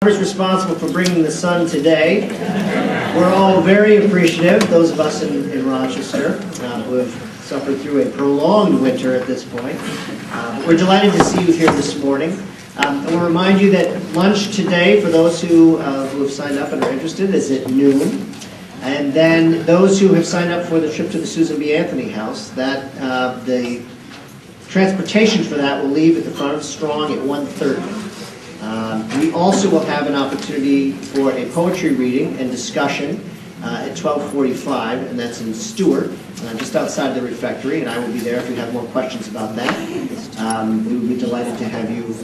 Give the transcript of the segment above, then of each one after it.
Who's responsible for bringing the sun today. We're all very appreciative, those of us in Rochester who have suffered through a prolonged winter at this point. We're delighted to see you here this morning. I will remind you that lunch today, for those who have signed up and are interested, is at noon. And then those who have signed up for the trip to the Susan B. Anthony House, that the transportation for that will leave at the front of Strong at 1:30. We also will have an opportunity for a poetry reading and discussion at 12:45, and that's in Stuber, just outside the refectory, and I will be there if you have more questions about that. We would be delighted to have you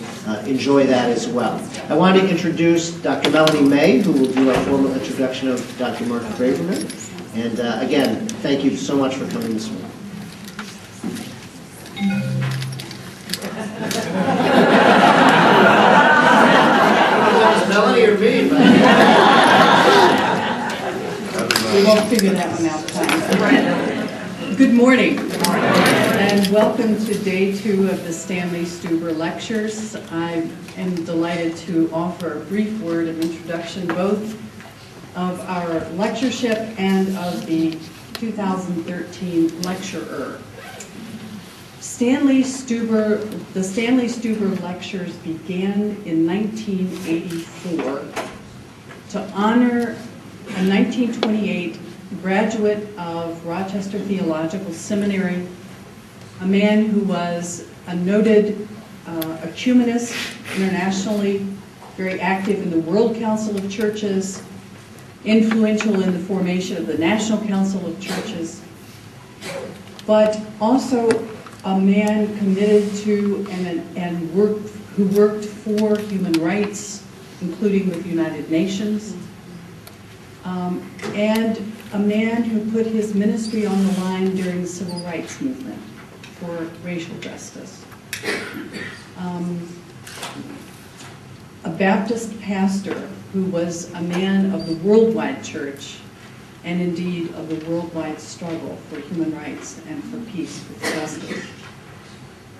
enjoy that as well. I want to introduce Dr. Melanie May, who will do a formal introduction of Dr. Mark Braverman. And again, thank you so much for coming this morning. Melanie or me? We won't figure that one out time. Good morning. And welcome to day 2 of the Stanley Stuber lectures. I am delighted to offer a brief word of introduction both of our lectureship and of the 2013 lecturer. The Stanley Stuber lectures began in 1984 to honor a 1928 graduate of Rochester Theological Seminary, a man who was a noted ecumenist internationally, very active in the World Council of Churches, influential in the formation of the National Council of Churches, but also a man committed to who worked for human rights, including with the United Nations, and a man who put his ministry on the line during the Civil Rights Movement for racial justice. A Baptist pastor who was a man of the worldwide church and indeed of the worldwide struggle for human rights and for peace with justice.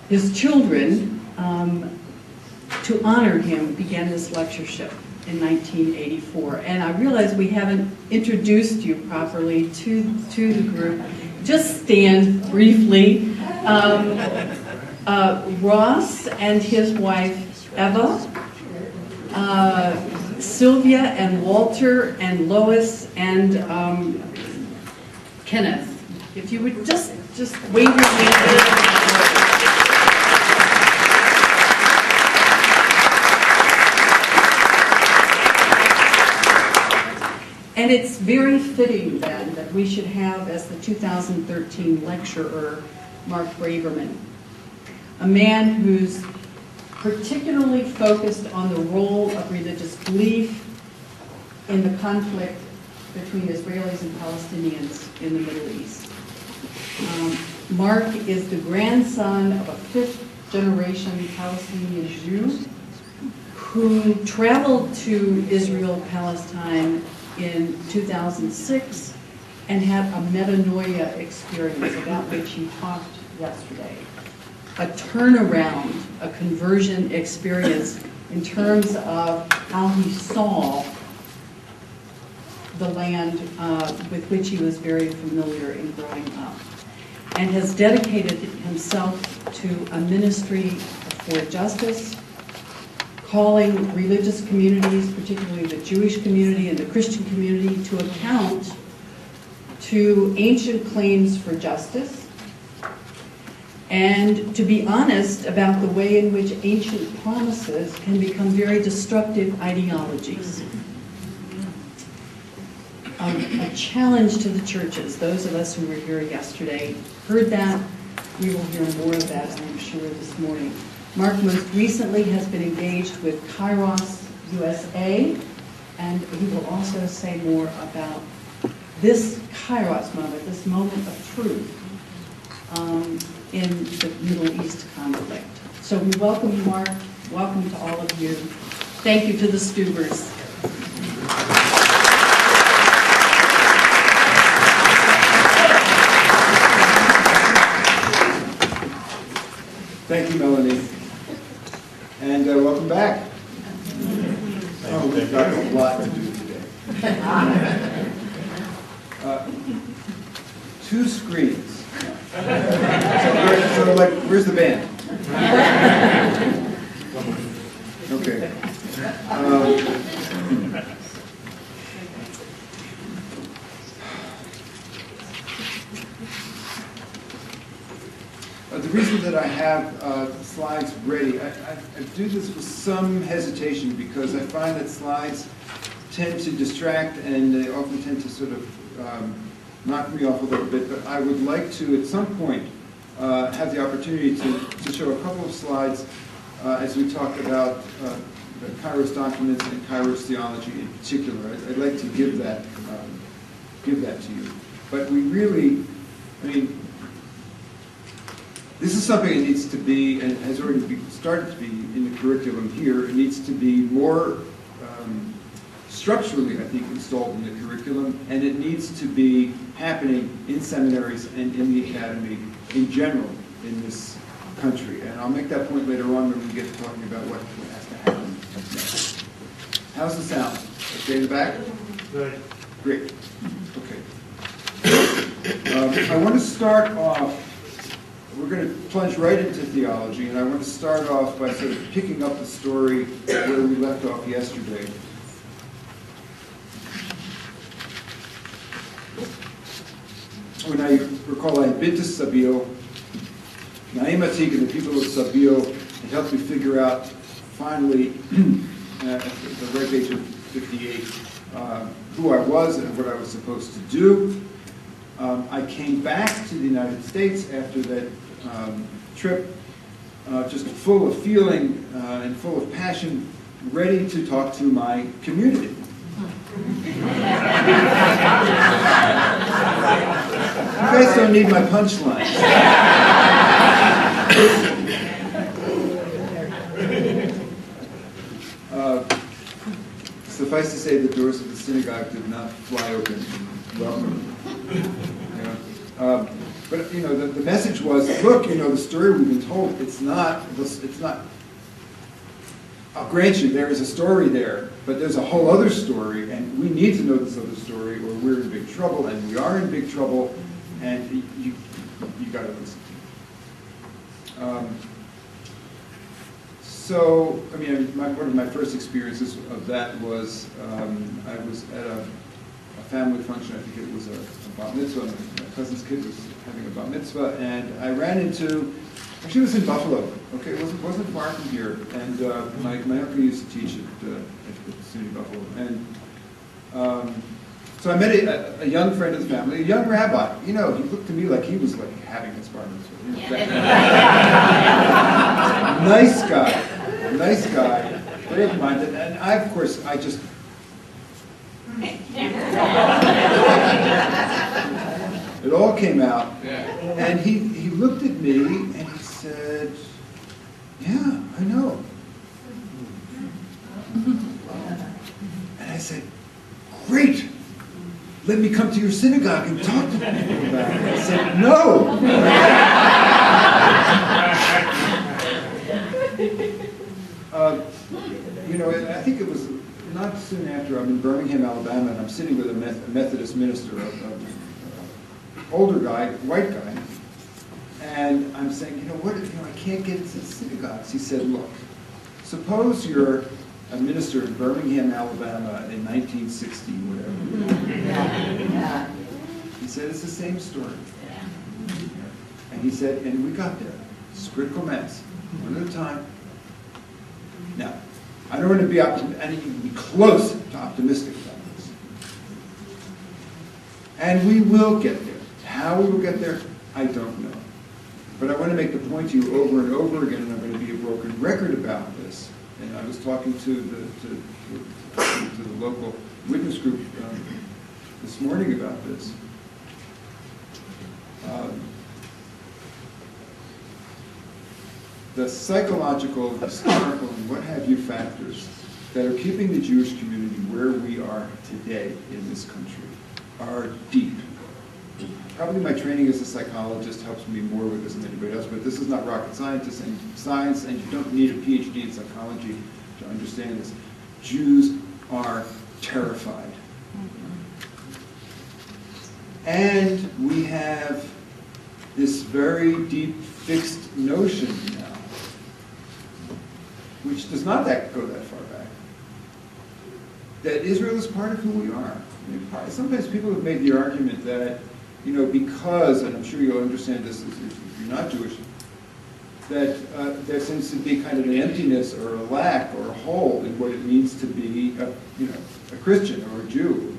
His children, to honor him, began this lectureship in 1984. And I realize we haven't introduced you properly to the group. Just stand briefly. Ross and his wife, Eva, Sylvia and Walter and Lois and Kenneth. If you would just wave your hand. And it's very fitting then that we should have as the 2013 lecturer Mark Braverman, a man who's particularly focused on the role of religious belief in the conflict between Israelis and Palestinians in the Middle East. Mark is the grandson of a 5th-generation Palestinian Jew who traveled to Israel, Palestine in 2006 and had a metanoia experience about which he talked yesterday. A turnaround, a conversion experience in terms of how he saw the land with which he was very familiar in growing up, and has dedicated himself to a ministry for justice, calling religious communities, particularly the Jewish community and the Christian community, to account to ancient claims for justice, and to be honest about the way in which ancient promises can become very destructive ideologies. A challenge to the churches. Those of us who were here yesterday heard that. We will hear more of that, I'm sure, this morning. Mark most recently has been engaged with Kairos USA, and he will also say more about this Kairos moment, this moment of truth in the Middle East conflict. So we welcome you, Mark. Welcome to all of you. Thank you to the Stubers. Thank you, Melanie. And welcome back. we've got a lot to do today. 2 screens. So like, where's the band? Okay. The reason that I have the slides ready, I do this with some hesitation because I find that slides tend to distract and they often tend to sort of knock me off a little bit, but I would like to, at some point, have the opportunity to show a couple of slides as we talk about the Kairos documents and Kairos theology in particular. I'd like to give that to you. But we really, I mean, this is something that needs to be, and has already started to be in the curriculum here. It needs to be more structurally, I think, installed in the curriculum, and it needs to be happening in seminaries and in the academy in general in this country. And I'll make that point later on when we get to talking about what has to happen next. How's the sound? Okay in the back? Good. Great. Okay. I want to start off, we're going to plunge right into theology, and I want to start off by sort of picking up the story where we left off yesterday. When I recall, I had been to Sabio. Naim Atik and the people of Sabio had helped me figure out, finally, at the ripe age of 58, who I was and what I was supposed to do. I came back to the United States after that trip, just full of feeling and full of passion, ready to talk to my community. You guys don't need my punchlines. Suffice to say, the doors of the synagogue did not fly open. Welcome. But the message was, look, the story we've been told, it's not. I'll grant you, there is a story there, but there's a whole other story, and we need to know this other story, or we're in big trouble, and we are in big trouble, and you got to listen. So, I mean, one of my first experiences of that was I was at a family function. I think it was a bat mitzvah. My cousin's kid was having a bat mitzvah, and I ran into. She was in Buffalo. Okay, it wasn't far from here, and my uncle used to teach at SUNY Buffalo, and so I met a young friend of the family, a young rabbi. He looked to me like he was like having his bar mitzvah. Nice guy, very open-minded, and of course, I just. It all came out, and he looked at me and he said, "Yeah, I know." And I said, "Great, let me come to your synagogue and talk to people about it." I said, "No." I think it was not soon after. I'm in Birmingham, Alabama, and I'm sitting with a Methodist minister, older guy, white guy, and I'm saying, I can't get into the synagogues. He said, look, suppose you're a minister in Birmingham, Alabama in 1960, whatever. He said, it's the same story. And he said, and we got there. It's critical mass, one at a time. Now, I don't want to be close to optimistic about this. And we will get there. How we will get there, I don't know. But I want to make the point to you over and over again, and I'm going to be a broken record about this. And I was talking to the local witness group this morning about this. The psychological, historical, and what have you factors that are keeping the Jewish community where we are today in this country are deep. Probably my training as a psychologist helps me more with this than anybody else, but this is not rocket science, and you don't need a PhD in psychology to understand this. Jews are terrified. And we have this very deep fixed notion now, which does not go that far back, that Israel is part of who we are. I mean, sometimes people have made the argument that, because, and I'm sure you'll understand this if you're not Jewish, that there seems to be kind of an emptiness or a lack or a hole in what it means to be a Christian or a Jew.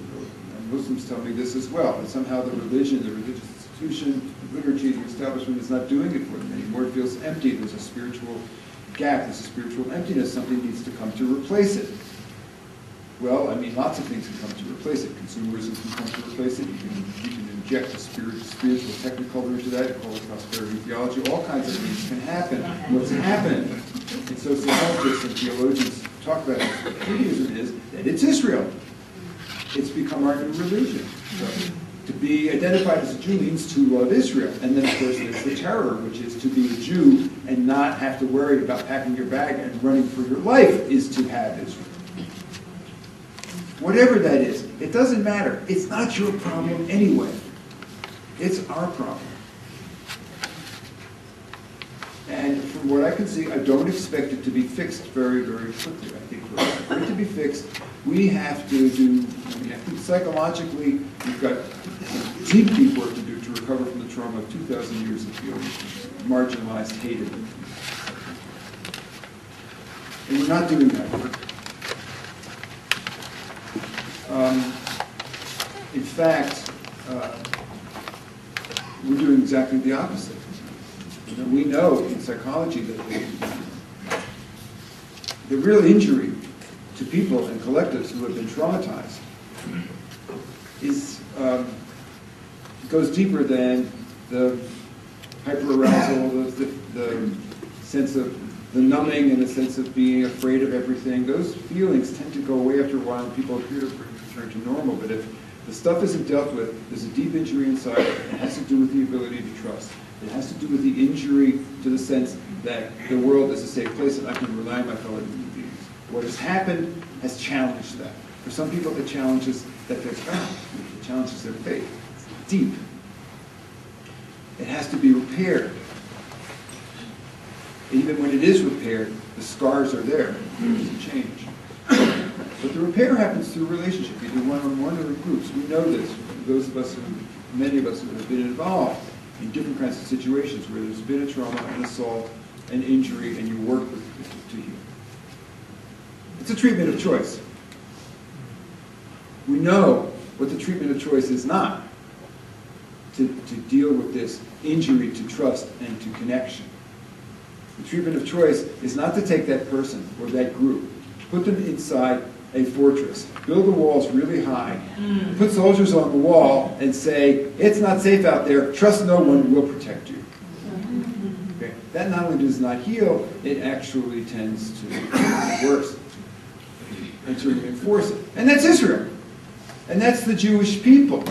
And Muslims tell me this as well, that somehow the religion, the religious institution, the liturgy, the establishment is not doing it for them anymore. It feels empty. There's a spiritual gap. There's a spiritual emptiness. Something needs to come to replace it. Well, I mean, lots of things can come to replace it. Consumerism can come to replace it. You can inject a spiritual technicolor into that. You call it prosperity theology. All kinds of things can happen. What's happened, and sociologists and theologians talk about Judaism is that it's Israel. It's become our new religion. So, to be identified as a Jew means to love Israel. And then, of course, there's the terror, which is to be a Jew and not have to worry about packing your bag and running for your life is to have Israel. Whatever that is, it doesn't matter. It's not your problem anyway. It's our problem. And from what I can see, I don't expect it to be fixed very, very quickly. I think for it to be fixed, we have to psychologically, we've got deep, deep work to do to recover from the trauma of 2,000 years of feeling marginalized, hated. And we're not doing that work. In fact, we're doing exactly the opposite. We know in psychology that the real injury to people and collectives who have been traumatized goes deeper than the hyperarousal, the sense of the numbing and the sense of being afraid of everything. Those feelings tend to go away after a while and people appear to return to normal. But if the stuff isn't dealt with, there's a deep injury inside. It has to do with the ability to trust. It has to do with the injury to the sense that the world is a safe place and I can rely on my fellow human beings. What has happened has challenged that. For some people, it challenges that they're found. It challenges their faith. It's deep. It has to be repaired. Even when it is repaired, the scars are there. It doesn't change. But the repair happens through relationship, either one-on-one or in groups. We know this. Many of us who have been involved in different kinds of situations where there's been a trauma, an assault, an injury, and you work with it to heal. It's a treatment of choice. We know what the treatment of choice is not, to deal with this injury to trust and to connection. The treatment of choice is not to take that person or that group, put them inside a fortress, build the walls really high, put soldiers on the wall and say, it's not safe out there, trust no one, will protect you. Okay? That not only does not heal, it actually tends to make it worse and to reinforce it. And that's Israel. And that's the Jewish people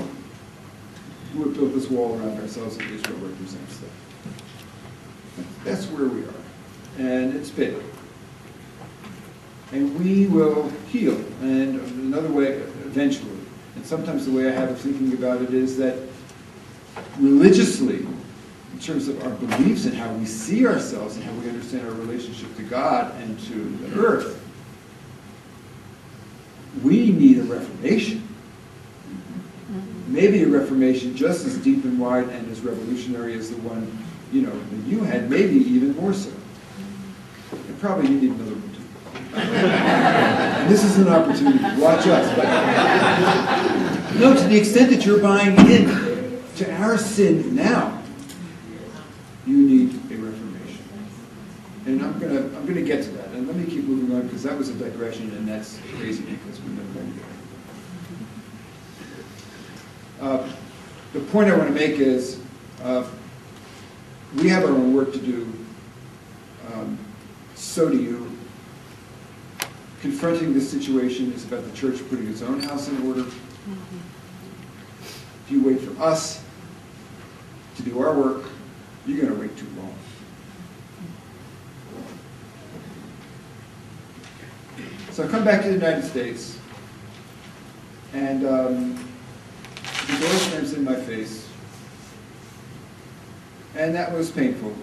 who have built this wall around ourselves that Israel represents them. That's where we are. And it's big. And we will heal. And another way, eventually, and sometimes the way I have of thinking about it is that religiously, in terms of our beliefs and how we see ourselves and how we understand our relationship to God and to the earth, we need a reformation. Maybe a reformation just as deep and wide and as revolutionary as the one that you had, maybe even more so. And probably you need another one too. And this is an opportunity. Watch us. But, no, to the extent that you're buying in to our sin now, you need a reformation. And I'm gonna get to that. And let me keep moving on because that was a digression and that's crazy because we're never going to get it. The point I want to make is we have our own work to do. So do you. Confronting this situation is about the church putting its own house in order. If you wait for us to do our work, you're going to wait too long. So I come back to the United States. And the door slams in my face. And that was painful.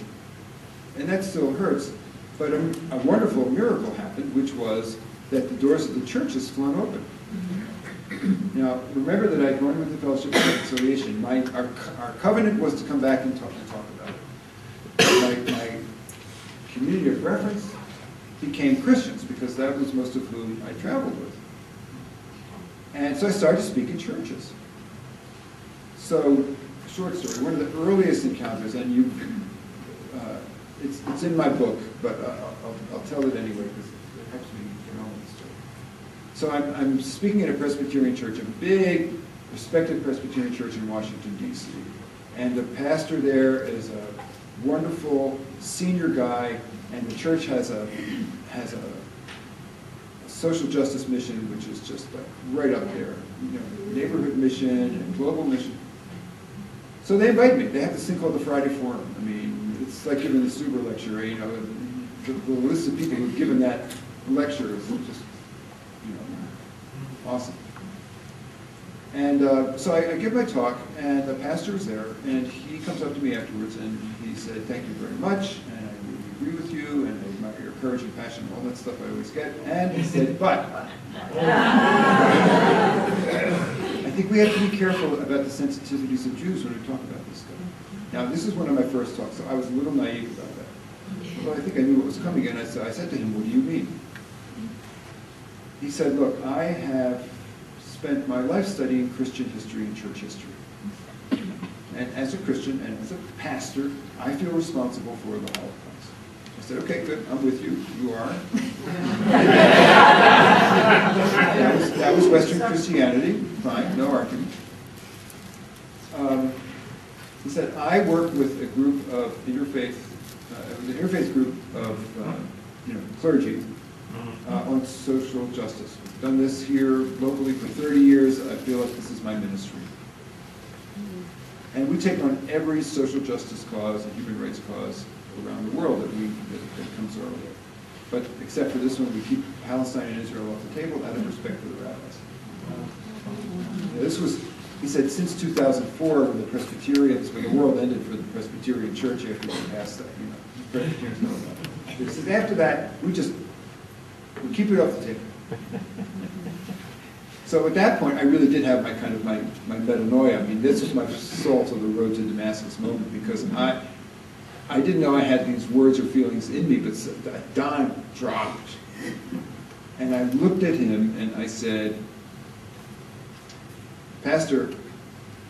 And that still hurts. But a wonderful miracle happened, which was that the doors of the churches flung open. Now, remember that I'd gone with the Fellowship of Reconciliation. Our covenant was to come back and talk about it. My community of reference became Christians, because that was most of whom I traveled with. And so I started to speak in churches. So, short story, one of the earliest encounters, and it's in my book, but I'll tell it anyway, because it helps me get on with the story. So I'm speaking at a Presbyterian church, a big, respected Presbyterian church in Washington, D.C. And the pastor there is a wonderful senior guy, and the church has a social justice mission, which is just like right up there. You know, neighborhood mission and global mission. So they invite me. They have this thing called the Friday Forum. I mean, it's like giving the Stuber lecture. You know, the list of people who've given that lecture is just, you know, awesome. And so I give my talk, and the pastor was there, and he comes up to me afterwards, and he said, "Thank you very much, and I really agree with you, and I admire your courage and passion, and all that stuff I always get." And he said, "But I think we have to be careful about the sensitivities of Jews when we talk about this stuff." Now, this is one of my first talks, so I was a little naive about that. But I think I knew what was coming, and I said to him, "What do you mean?" He said, "Look, I have spent my life studying Christian history and church history. And as a Christian and as a pastor, I feel responsible for the Holocaust." I said, "Okay, good, I'm with you. You are." That was Western Christianity. Fine, no argument. He said, "I work with a group of interfaith, the interfaith group of clergy on social justice. We've done this here locally for 30 years. I feel like this is my ministry. And we take on every social justice cause and human rights cause around the world that comes our way. But except for this one, we keep Palestine and Israel off the table out of respect for the rabbis." This was, he said, since 2004, when the Presbyterians, when the world ended for the Presbyterian Church after they passed that, Presbyterians know about it. He said, after that, we keep it off the table. So at that point, I really did have my kind of my metanoia. I mean, this was my salt of the road to Damascus moment, because I didn't know I had these words or feelings in me, but a dime dropped. And I looked at him and I said, "Pastor,"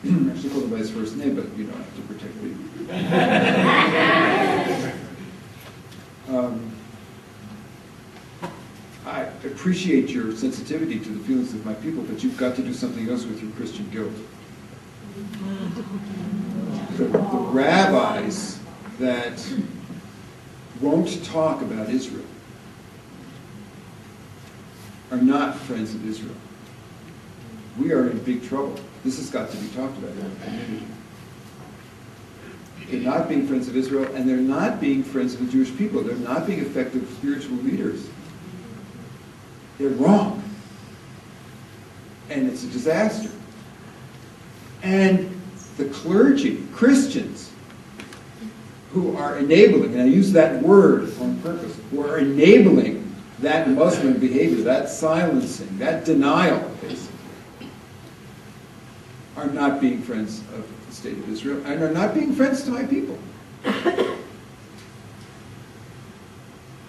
I actually called him by his first name, but you know, I have to protect me. I appreciate your sensitivity to the feelings of my people, but you've got to do something else with your Christian guilt. The rabbis that won't talk about Israel are not friends of Israel. We are in big trouble. This has got to be talked about in our community. They're not being friends of Israel, and they're not being friends of the Jewish people. They're not being effective spiritual leaders. They're wrong. And it's a disaster. And the clergy, Christians, who are enabling, and I use that word on purpose, who are enabling that Muslim behavior, that silencing, that denial, basically, are not being friends of the state of Israel, and are not being friends to my people.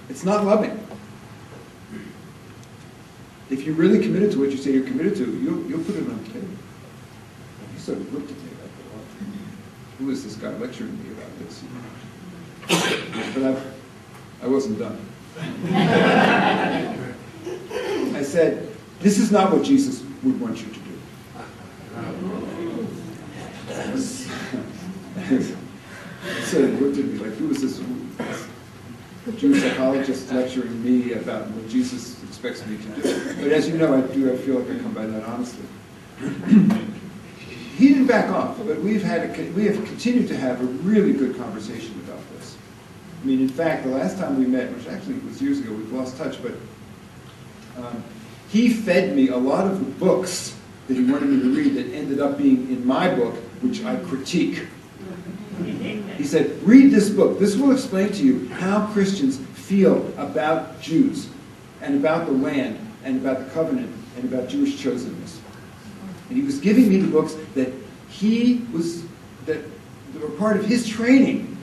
It's not loving. If you're really committed to what you say you're committed to, you'll put it on the table. He sort of looked at me like, well, who is this guy lecturing me about this? But I wasn't done. I said, this is not what Jesus would want you to do. So he looked at me like, who is this Jewish psychologist lecturing me about what Jesus expects me to do? But as you know, I feel like I come by that honestly. He didn't back off, but we have continued to have a really good conversation about this. I mean, in fact, the last time we met, which actually was years ago, we've lost touch, but he fed me a lot of the books that he wanted me to read that ended up being in my book, which I critique. He said, read this book. This will explain to you how Christians feel about Jews and about the land and about the covenant and about Jewish chosenness. And he was giving me the books that were part of his training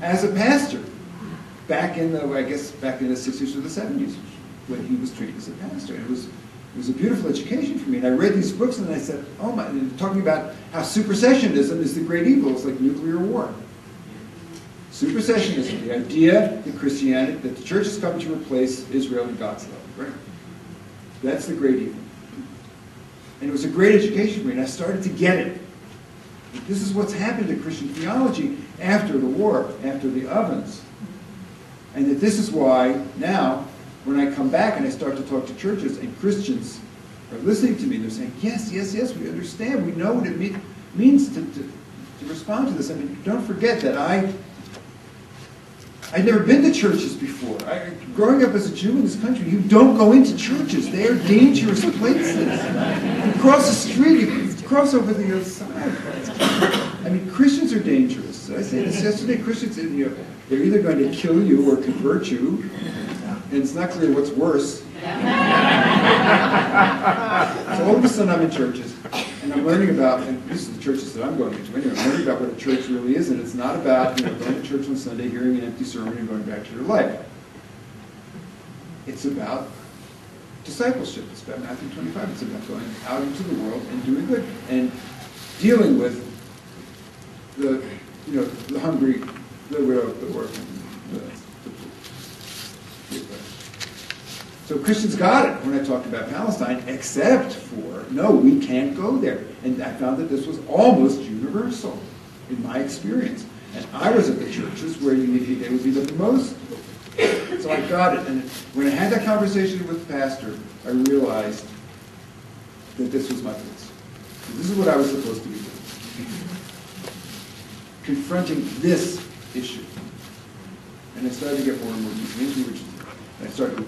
as a pastor back in the 60s or the 70s when he was trained as a pastor. And it was a beautiful education for me. And I read these books and I said, oh my, and talking about how supersessionism is the great evil. It's like nuclear war. Supersessionism, the idea that Christianity, that the church has come to replace Israel and God's love, right? That's the great evil. And it was a great education for me, and I started to get it. This is what's happened to Christian theology after the war, after the ovens. And that this is why now, when I come back and I start to talk to churches and Christians are listening to me, they're saying, yes, yes, yes, we understand. We know what it means to respond to this. I mean, don't forget that I'd never been to churches before. Growing up as a Jew in this country, you don't go into churches. They are dangerous places. You cross the street, you cross over the other side. I mean, Christians are dangerous. I said this yesterday. Christians, they're either going to kill you or convert you, and it's not clear what's worse. So all of a sudden I'm in churches, and I'm learning about, and this is the churches that I'm going into anyway, I'm learning about what a church really is, and it's not about going to church on Sunday, hearing an empty sermon, and going back to your life. It's about discipleship. It's about Matthew 25. It's about going out into the world and doing good, and dealing with the hungry, the widow, the orphan, the poor. So Christians got it when I talked about Palestine, except for, no, we can't go there. And I found that this was almost universal in my experience. And I was at the churches where they would be the most. So I got it. And when I had that conversation with the pastor, I realized that this was my place. This is what I was supposed to be doing. Confronting this issue. And I started to get more and more deep into it, I started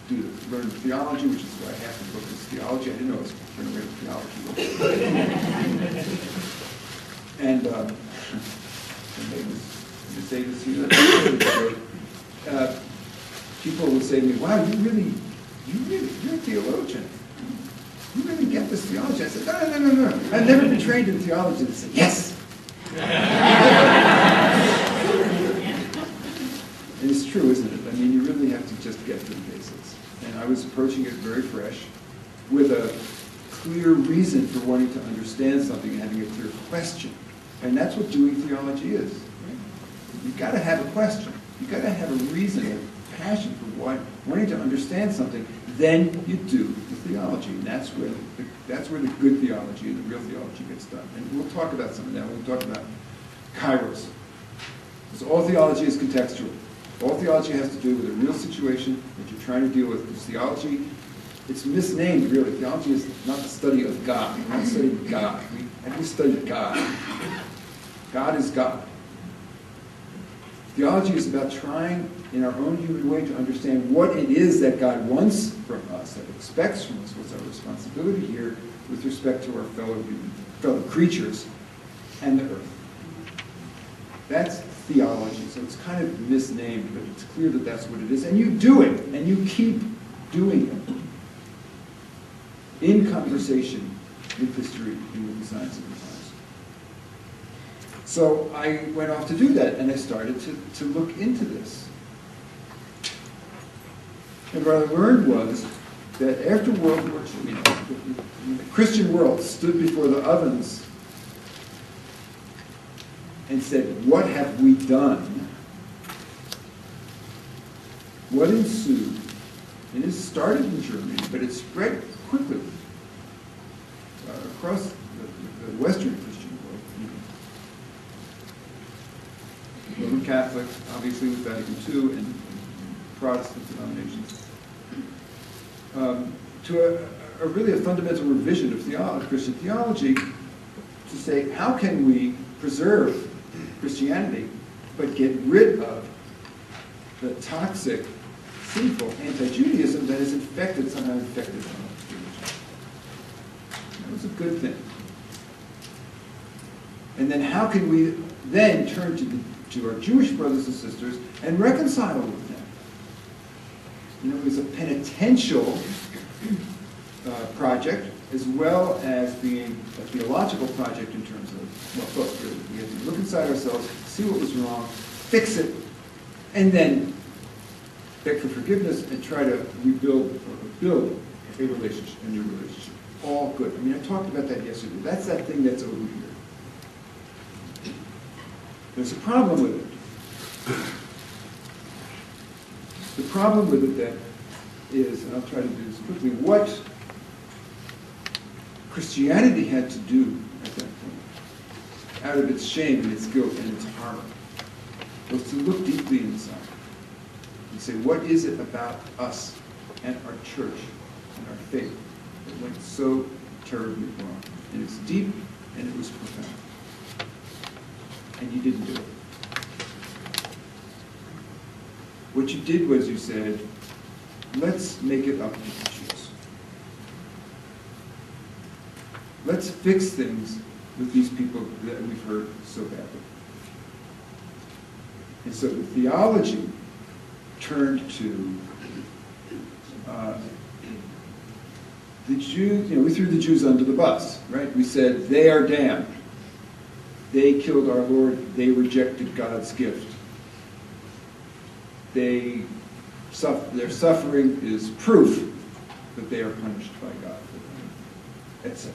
to learn theology, which is why half the book is theology. I didn't know I was going to write a theology book. And to say this here, people would say to me, wow, you're a theologian. You really get this theology. I said, no. I've never been trained in theology. They said, yes. And it's true, isn't it? I mean, you really have to just get to the basics. And I was approaching it very fresh, with a clear reason for wanting to understand something and having a clear question. And that's what doing theology is. Right? You've got to have a question. You've got to have a reason, a passion for wanting to understand something. Then you do the theology. And that's where the good theology and the real theology gets done. And we'll talk about some of that. We'll talk about kairos. Because all theology is contextual. All theology has to do with a real situation that you're trying to deal with. Because theology, it's misnamed, really. Theology is not the study of God. We're not studying God. We study God. God is God. Theology is about trying, in our own human way, to understand what it is that God wants from us, that expects from us, what's our responsibility here with respect to our fellow creatures and the earth. That's theology, so it's kind of misnamed, but it's clear that that's what it is. And you do it, and you keep doing it in conversation with history and with the science of the times. So I went off to do that, and I started to look into this. And what I learned was that after World War II, the Christian world stood before the ovens and said, what have we done? What ensued? And it started in Germany, but it spread quickly across the Western Christian world. Roman Catholic, obviously with Vatican II, and Protestant denominations. To really a fundamental revision of Christian theology, to say, how can we preserve Christianity, but get rid of the toxic, sinful anti-Judaism that has somehow infected religion. good thing. And then how can we then turn to our Jewish brothers and sisters and reconcile with them? You know, it was a penitential project as well as being a theological project in terms of, well, both really. We have to look inside ourselves, see what was wrong, fix it, and then beg for forgiveness and try to rebuild or build a relationship, a new relationship. All good. I mean, I talked about that yesterday. That's that thing that's over here. There's a problem with it. The problem with it then is, and I'll try to do this quickly, what Christianity had to do at that point, out of its shame and its guilt and its horror, was to look deeply inside and say, what is it about us and our church and our faith that went so terribly wrong? And it's deep and it was profound. And you didn't do it. What you did was you said, let's make it up to the Jews. Let's fix things with these people that we've hurt so badly. And so the theology turned to the Jews. You know, we threw the Jews under the bus, right? We said, they are damned. They killed our Lord. They rejected God's gift. Their suffering is proof that they are punished by God, etc.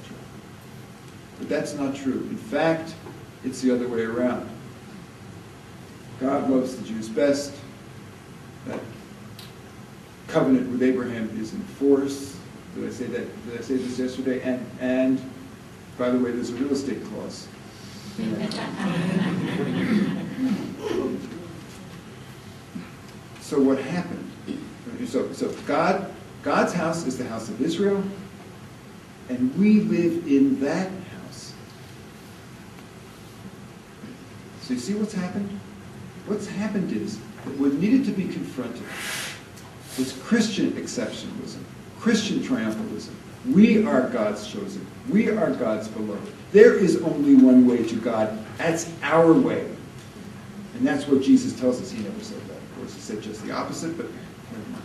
But that's not true. In fact, it's the other way around. God loves the Jews best. That covenant with Abraham is in force. Did I say that? Did I say this yesterday? And by the way, there's a real estate clause. So what happened? So God's house is the house of Israel, and we live in that house. So you see what's happened? What's happened is that what needed to be confronted was Christian exceptionalism, Christian triumphalism. We are God's chosen. We are God's beloved. There is only one way to God. That's our way. And that's what Jesus tells us. He never said that. Of course, he said just the opposite, but never mind.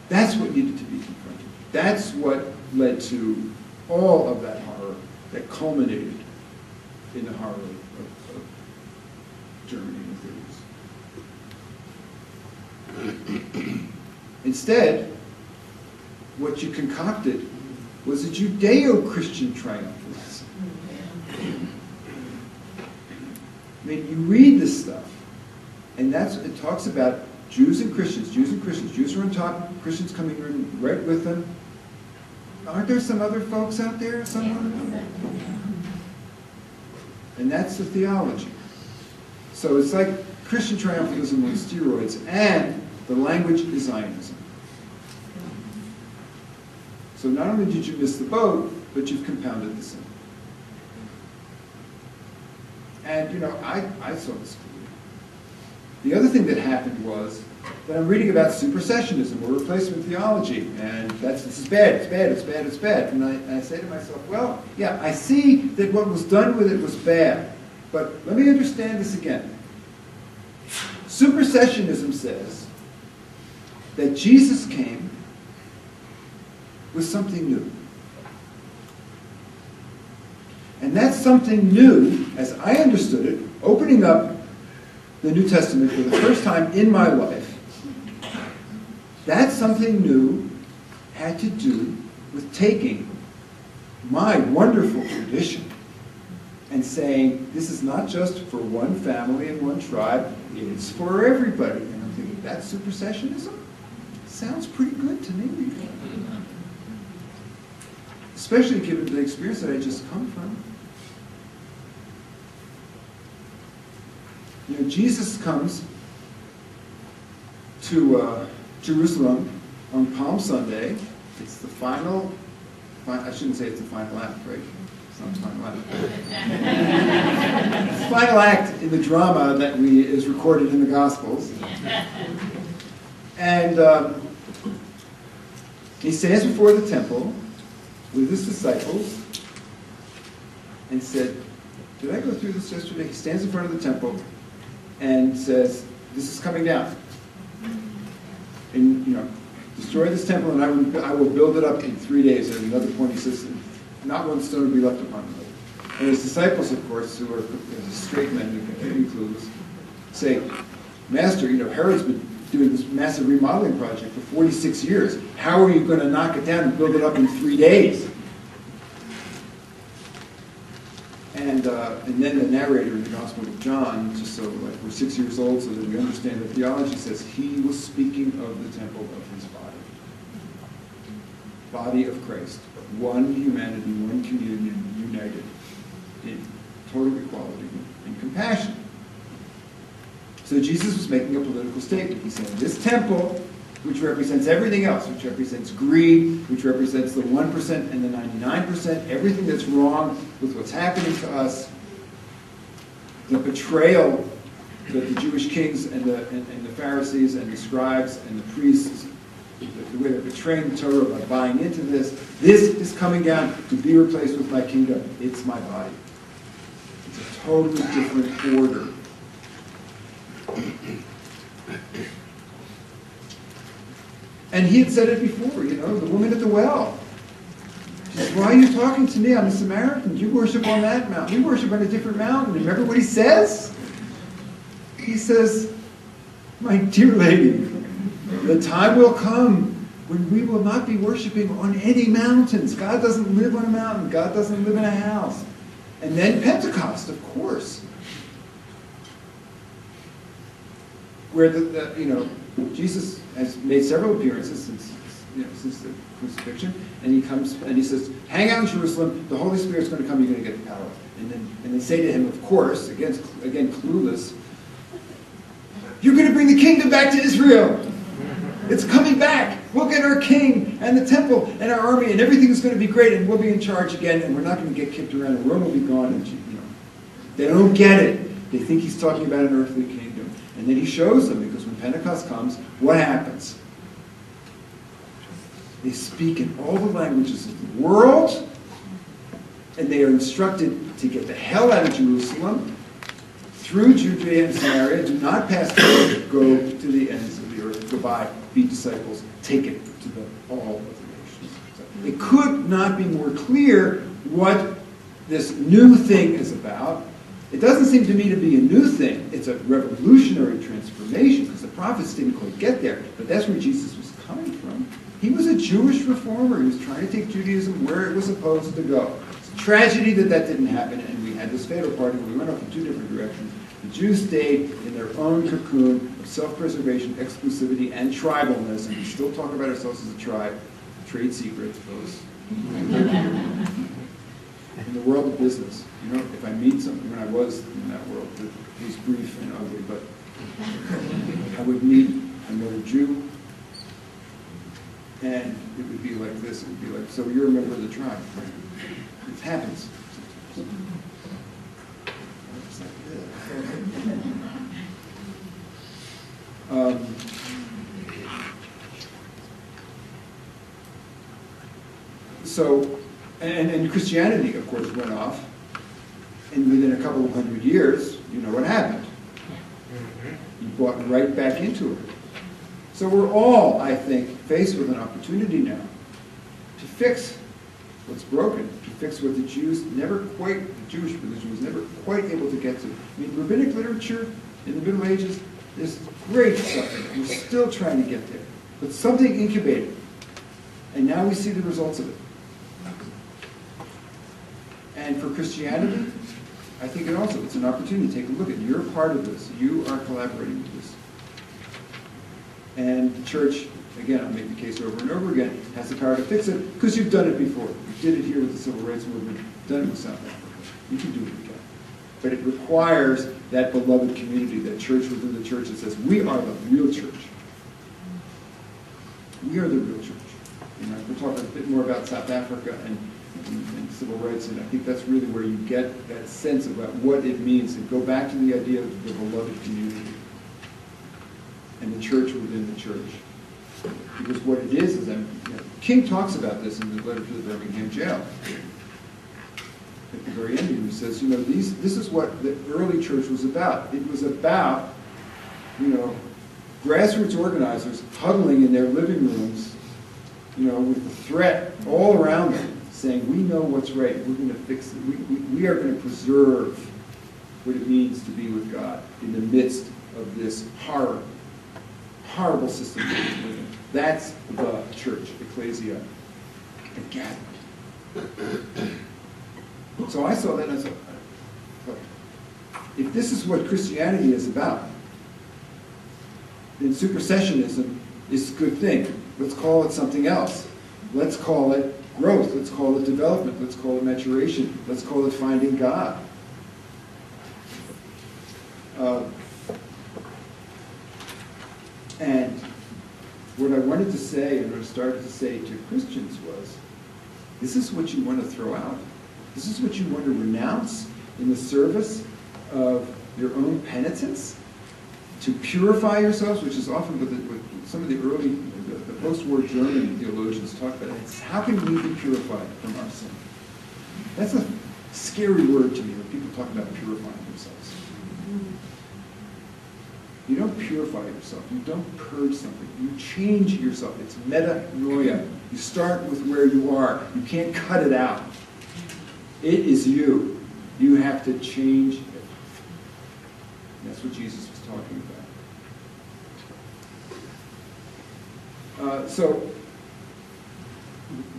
That's what needed to be confronted. That's what led to all of that horror that culminated in the horror of Germany in the 30s. Instead, what you concocted was a Judeo-Christian triumphalism. I mean, you read this stuff, and it talks about Jews and Christians, Jews and Christians. Jews are on top, Christians coming in right with them. Aren't there some other folks out there somewhere? And that's the theology. So it's like Christian triumphalism on steroids, and the language is Zionism. So not only did you miss the boat, but you've compounded the sin. And, you know, I saw this clearly. The other thing that happened was that I'm reading about supersessionism or replacement theology, and this is bad, it's bad, it's bad, it's bad. And I say to myself, well, yeah, I see that what was done with it was bad, but let me understand this again. Supersessionism says that Jesus came with something new. And that something new, as I understood it, opening up the New Testament for the first time in my life, that something new had to do with taking my wonderful tradition and saying, this is not just for one family and one tribe, it's for everybody. And I'm thinking, that's supersessionism? Sounds pretty good to me. Especially given the experience that I just come from. You know, Jesus comes to Jerusalem on Palm Sunday. It's the final, I shouldn't say it's the final act, right? It's not the final act. It's the final act in the drama that is recorded in the Gospels. And He stands before the temple with his disciples and said, did I go through this yesterday? He stands in front of the temple and says, this is coming down. And, destroy this temple and I will build it up in 3 days. At another point he says, not one stone will be left upon another. And his disciples, of course, who are straight men and completely clueless, say, Master, Herod's been doing this massive remodeling project for 46 years. How are you going to knock it down and build it up in 3 days? And then the narrator in the Gospel of John, just so like we're 6 years old so that we understand the theology, says he was speaking of the temple of his body of Christ, one humanity, one communion, united in total equality and compassion. So Jesus was making a political statement. He's saying this temple, which represents everything else, which represents greed, which represents the 1% and the 99%, everything that's wrong with what's happening to us, the betrayal that the Jewish kings and the Pharisees and the scribes and the priests, the way they're betraying the Torah by buying into this is coming down to be replaced with my kingdom. It's my body. It's a totally different order. And he had said it before, the woman at the well. She says, why are you talking to me? I'm a Samaritan. You worship on that mountain. We worship on a different mountain. Remember what he says? He says, my dear lady, the time will come when we will not be worshiping on any mountains. God doesn't live on a mountain. God doesn't live in a house. And then Pentecost, of course. Where Jesus has made several appearances since the crucifixion, and he comes and he says, hang out in Jerusalem, the Holy Spirit's going to come, you're going to get the power. And they say to him, of course, again clueless, you're going to bring the kingdom back to Israel. It's coming back. We'll get our king and the temple and our army and everything is going to be great and we'll be in charge again and we're not going to get kicked around and Rome will be gone. And, they don't get it. They think he's talking about an earthly kingdom. And then he shows them, because when Pentecost comes, what happens? They speak in all the languages of the world, and they are instructed to get the hell out of Jerusalem, through Judea and Samaria, do not pass through, go to the ends of the earth, goodbye, be disciples, take it to all of the nations. So it could not be more clear what this new thing is about. It doesn't seem to me to be a new thing. It's a revolutionary transformation, because the prophets didn't quite get there, but that's where Jesus was coming from. He was a Jewish reformer. He was trying to take Judaism where it was supposed to go. It's a tragedy that didn't happen, and we had this fatal party where we went off in two different directions. The Jews stayed in their own cocoon of self-preservation, exclusivity, and tribalness, and we still talk about ourselves as a tribe. Trade secrets, those. In the world of business, if I meet somebody, when I was in that world, it was brief and ugly, but I would meet another Jew, and it would be like this. It would be like, so you're a member of the tribe, right? It happens. It's like this. And Christianity, of course, went off, and within a couple of 100 years, you know what happened. You bought right back into it. So we're all, I think, faced with an opportunity now to fix what's broken, to fix what the Jewish religion was never quite able to get to. I mean, rabbinic literature in the Middle Ages, there's great stuff in it. We're still trying to get there. But something incubated, and now we see the results of it. And for Christianity, I think it's an opportunity to take a look at, you're part of this. You are collaborating with this. And the church, again, I'll make the case over and over again, has the power to fix it, because you've done it before. You did it here with the Civil Rights Movement, done it with South Africa. You can do it again. But it requires that beloved community, that church within the church that says, we are the real church. We are the real church. We're talking a bit more about South Africa and civil rights, and I think that's really where you get that sense about what it means, and go back to the idea of the beloved community and the church within the church. Because what it is King talks about this in the letter to the Birmingham jail. At the very end, he says, this is what the early church was about. It was about, grassroots organizers huddling in their living rooms, with the threat all around them, saying, we know what's right, we're going to fix it, we are going to preserve what it means to be with God in the midst of this horrible system that we live in. That's the church, ecclesia, and gathered. So I saw that and I thought, if this is what Christianity is about, then supersessionism is a good thing. Let's call it something else. Let's call it growth. Let's call it development. Let's call it maturation. Let's call it finding God. And what I wanted to say, and what I started to say to Christians was, this is what you want to throw out. This is what you want to renounce in the service of your own penitence, to purify yourselves, which is often what some of the early, the post-war German theologians talk about. It's how can we be purified from our sin? That's a scary word to me when people talk about purifying themselves. You don't purify yourself. You don't purge something. You change yourself. It's metanoia. You start with where you are. You can't cut it out. It is you. You have to change it. That's what Jesus was talking about. So,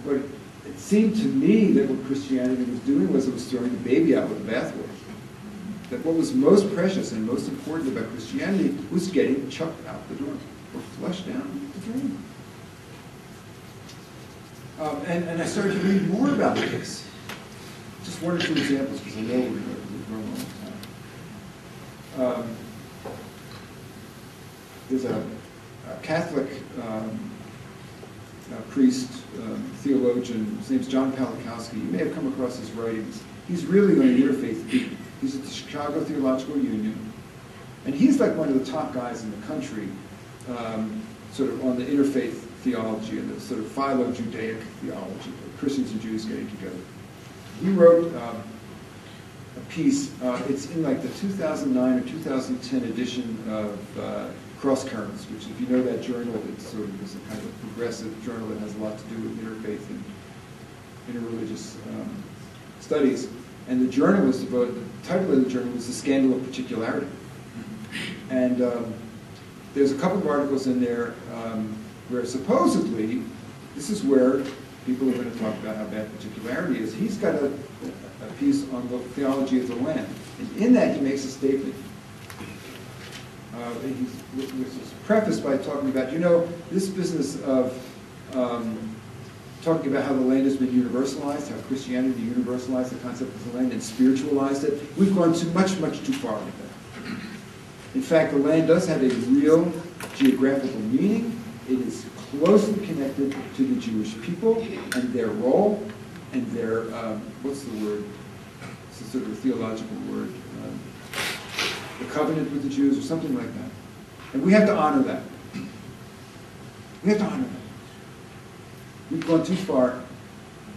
what it seemed to me that what Christianity was doing was it was throwing the baby out with the bathwater. That what was most precious and most important about Christianity was getting chucked out the door or flushed down the drain. And I started to read more about this. Just one or two examples, because I know we've run out of time. There's a Catholic priest, theologian, his name's John Palikowski. You may have come across his writings. He's really on the interfaith beat. He's at the Chicago Theological Union. And he's like one of the top guys in the country, sort of on the interfaith theology and the sort of philo-Judaic theology, Christians and Jews getting together. He wrote a piece, it's in like the 2009 or 2010 edition of Cross Currents, which if you know that journal, it's sort of this kind of progressive journal that has a lot to do with interfaith and interreligious studies. And the journal was devoted, the title of the journal was The Scandal of Particularity. And there's a couple of articles in there where supposedly, this is where people are going to talk about how bad particularity is. He's got a piece on the theology of the land. And in that he makes a statement. Which is prefaced by talking about, this business of talking about how the land has been universalized, how Christianity universalized the concept of the land and spiritualized it. We've gone much, much too far with that. In fact, the land does have a real geographical meaning. It is closely connected to the Jewish people and their role and their, what's the word? It's a sort of a theological word. The covenant with the Jews or something like that. And we have to honor that. We have to honor that. We've gone too far.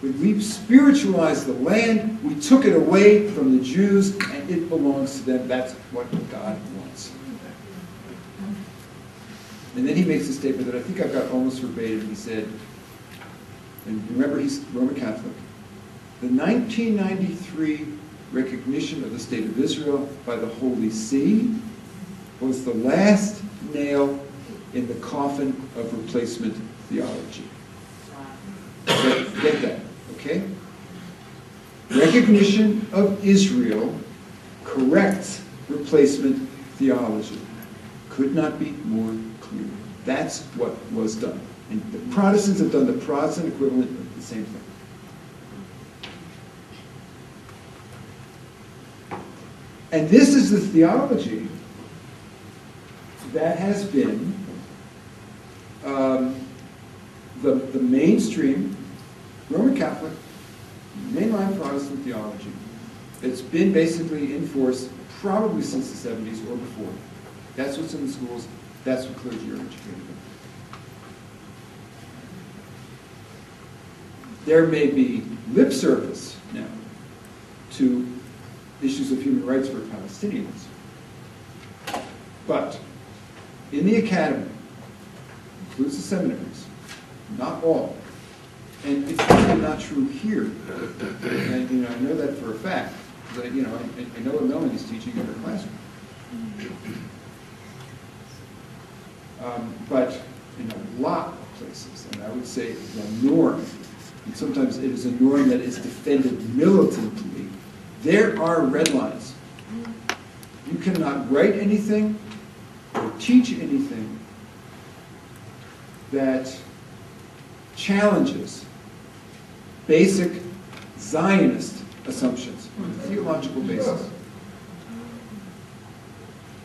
When we spiritualized the land, we took it away from the Jews, and it belongs to them. That's what God wants. And then he makes a statement that I think I've got almost verbatim. He said, and remember he's Roman Catholic, the 1993 recognition of the State of Israel by the Holy See was the last nail in the coffin of replacement theology. Get that, okay? Recognition of Israel corrects replacement theology. Could not be more clear. That's what was done. And the Protestants have done the Protestant equivalent of the same thing. And this is the theology that has been the mainstream Roman Catholic, mainline Protestant theology that's been basically in force probably since the 70s or before. That's what's in the schools. That's what clergy are educated there may be lip service now to issues of human rights for Palestinians. But in the academy, includes the seminaries, not all, and it's really not true here. And I know that for a fact. I know what Melanie's teaching in her classroom. But in a lot of places, and I would say the norm, and sometimes it is a norm that is defended militantly, there are red lines. You cannot write anything or teach anything that challenges basic Zionist assumptions on a theological basis.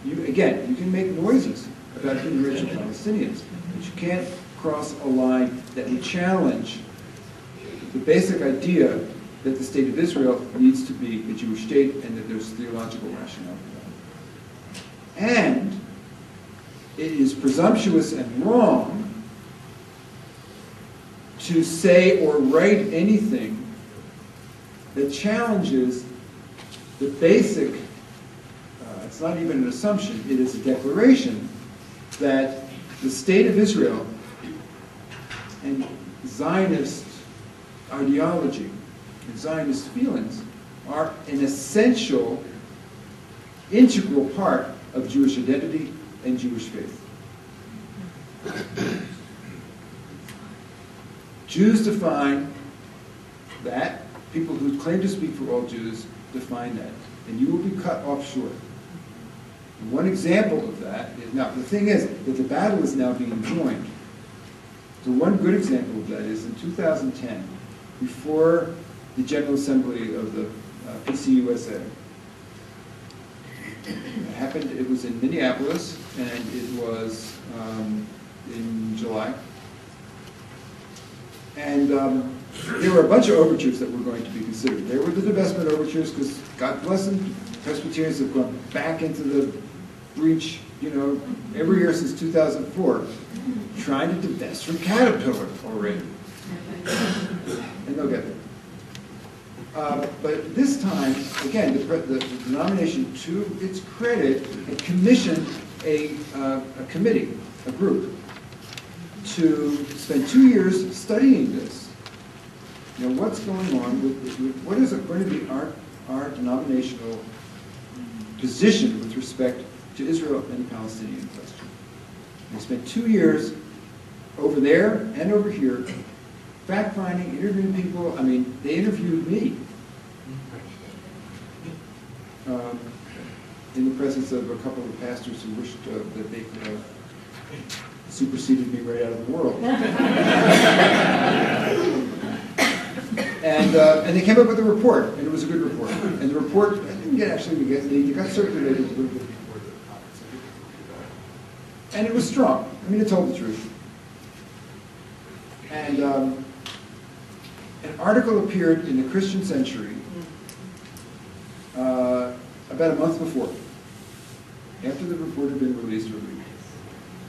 Again, you can make noises about human rights of Palestinians, but you can't cross a line that would challenge the basic idea that the state of Israel needs to be a Jewish state and that there's theological rationale for that. And it is presumptuous and wrong to say or write anything that challenges the basic, it's not even an assumption, it is a declaration that the state of Israel and Zionist ideology and Zionist feelings are an essential, integral part of Jewish identity and Jewish faith. Jews define that. People who claim to speak for all Jews define that. And you will be cut off short. And one example of that is, now the thing is that the battle is now being joined. So one good example of that is in 2010, before the General Assembly of the PCUSA. It happened, it was in Minneapolis, and it was in July. And there were a bunch of overtures that were going to be considered. There were the divestment overtures, because God bless them, Presbyterians have gone back into the breach, every year since 2004, trying to divest from Caterpillar already. And they'll get there. But this time, again, the denomination, to its credit, had commissioned a committee, a group, to spend 2 years studying this. What's going on with what is going to be our denominational position with respect to Israel and the Palestinian question. They spent 2 years over there and over here, fact-finding, interviewing people. I mean, they interviewed me in the presence of a couple of pastors who wished that they could have superseded me right out of the world. And they came up with a report, and it was a good report. And the report, I didn't get it got circulated a little bit. And it was strong. I mean, it told the truth. And an article appeared in the Christian Century about a month before, after the report had been released or leaked.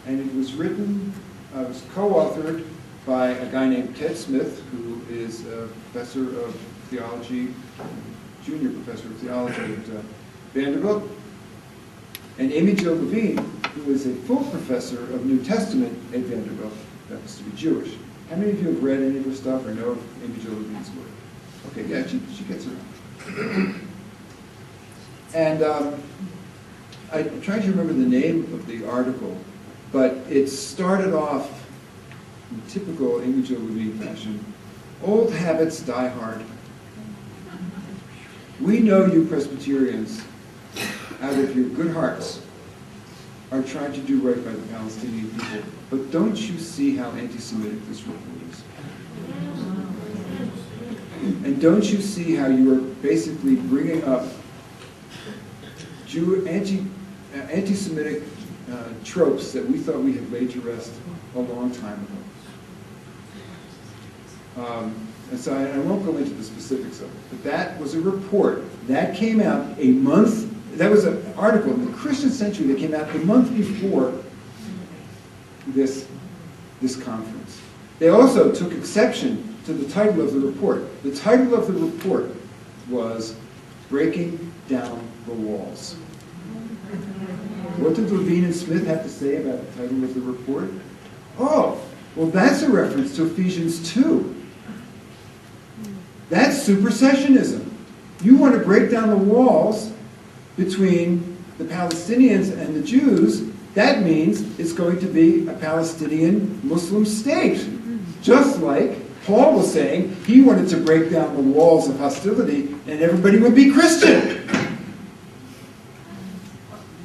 And it was written, it was co-authored by a guy named Ted Smith, who is a professor of theology, junior professor of theology at Vanderbilt, and Amy Jo Levine, who is a full professor of New Testament at Vanderbilt, happens to be Jewish. How many of you have read any of her stuff or know of Amy Jo Levine's work? Okay, yeah, she gets around. And I'm trying to remember the name of the article, but it started off in typical Amy Jo Levine fashion. Old habits die hard. We know you Presbyterians, out of your good hearts, are trying to do right by the Palestinian people, but don't you see how anti-Semitic this report is? And don't you see how you are basically bringing up anti-Semitic tropes that we thought we had laid to rest a long time ago? And so I won't go into the specifics of it, but that was a report that came out a month. That was an article in the Christian Century that came out a month before this conference. They also took exception to the title of the report. The title of the report was Breaking Down the Walls. What did Levine and Smith have to say about the title of the report? Oh, well, that's a reference to Ephesians 2. That's supersessionism. You want to break down the walls between the Palestinians and the Jews. That means it's going to be a Palestinian Muslim state. Just like Paul was saying, he wanted to break down the walls of hostility and everybody would be Christian.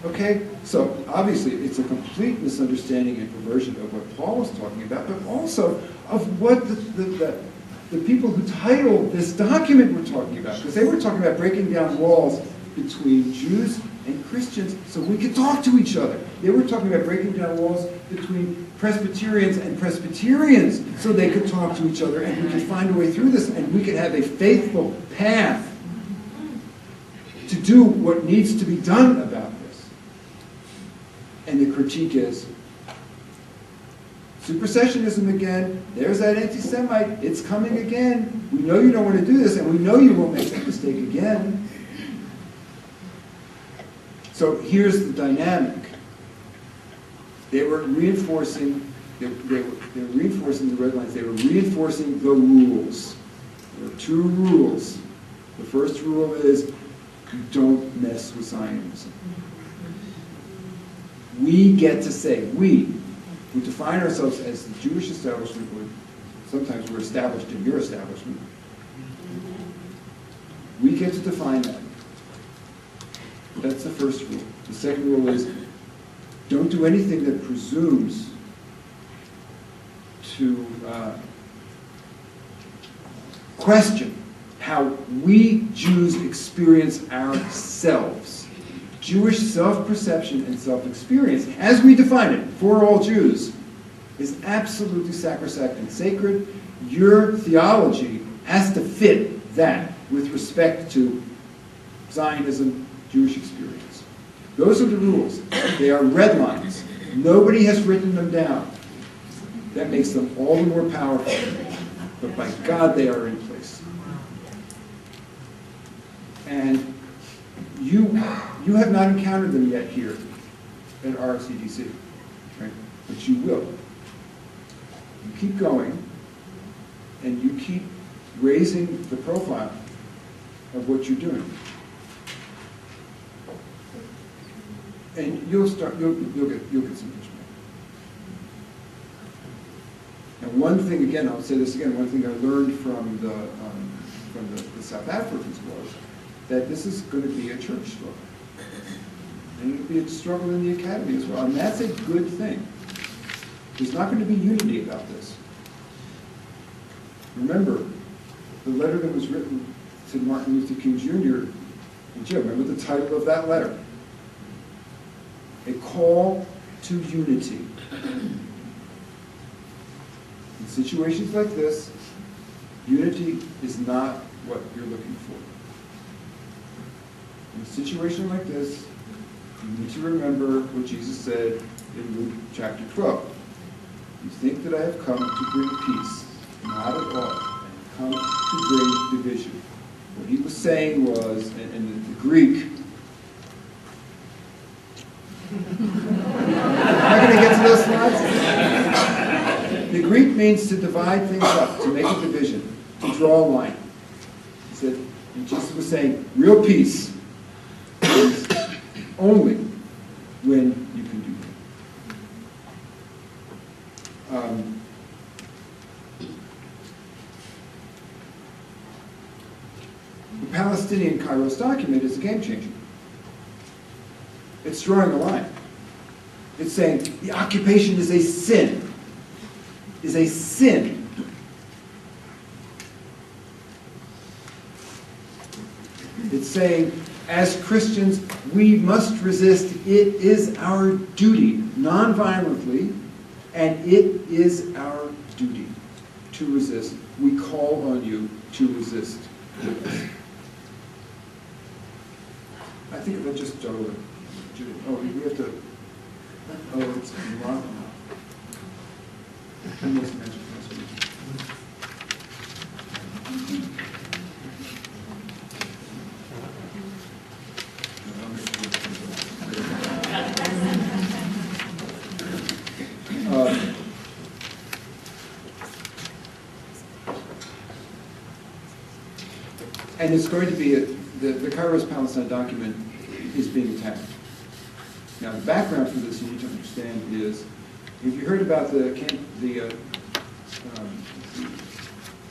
Okay? So, obviously, it's a complete misunderstanding and perversion of what Paul was talking about, but also of what the people who titled this document were talking about. Because they were talking about breaking down walls between Jews and Christians so we could talk to each other. They were talking about breaking down walls between Presbyterians and Presbyterians so they could talk to each other and we could find a way through this and we could have a faithful path to do what needs to be done about this. And the critique is, supersessionism again, there's that anti-Semite, it's coming again. We know you don't want to do this and we know you won't make that mistake again. So here's the dynamic. They were reinforcing, they were reinforcing the red lines. They were reinforcing the rules. There are two rules. The first rule is you don't mess with Zionism. We get to say, we who define ourselves as the Jewish establishment, or sometimes we're established in your establishment, we get to define that. That's the first rule. The second rule is, don't do anything that presumes to question how we Jews experience ourselves. Jewish self-perception and self-experience, as we define it for all Jews, is absolutely sacrosanct and sacred. Your theology has to fit that with respect to Zionism, Jewish experience. Those are the rules. They are red lines. Nobody has written them down. That makes them all the more powerful. But by God, they are in place. And you have not encountered them yet here at RCDC, right? But you will. You keep going, and you keep raising the profile of what you're doing. And you'll get some pushback. And one thing, again, I'll say this again, one thing I learned from the South Africans was that this is going to be a church struggle. And it'll be a struggle in the academy as well. And that's a good thing. There's not going to be unity about this. Remember, the letter that was written to Martin Luther King Jr. in jail, remember the title of that letter? A call to unity. In situations like this, unity is not what you're looking for. In a situation like this, you need to remember what Jesus said in Luke chapter 12. You think that I have come to bring peace. Not at all. I have come to bring division. What he was saying was, in the Greek, I'm not going to get to those slides. The Greek means to divide things up, to make a division, to draw a line. He said, and Jesus was saying, real peace is only when you can do that. The Palestinian Kairos document is a game changer. It's drawing a line. It's saying the occupation is a sin. Is a sin. It's saying, as Christians, we must resist. It is our duty, non-violently, and it is our duty to resist. We call on you to resist with us. I think if I just juggle it. Oh, we have to. Oh, it's wrong. And it's going to be, the Kairos Palestine document is being attacked. Now, the background for this you need to understand is, if you heard about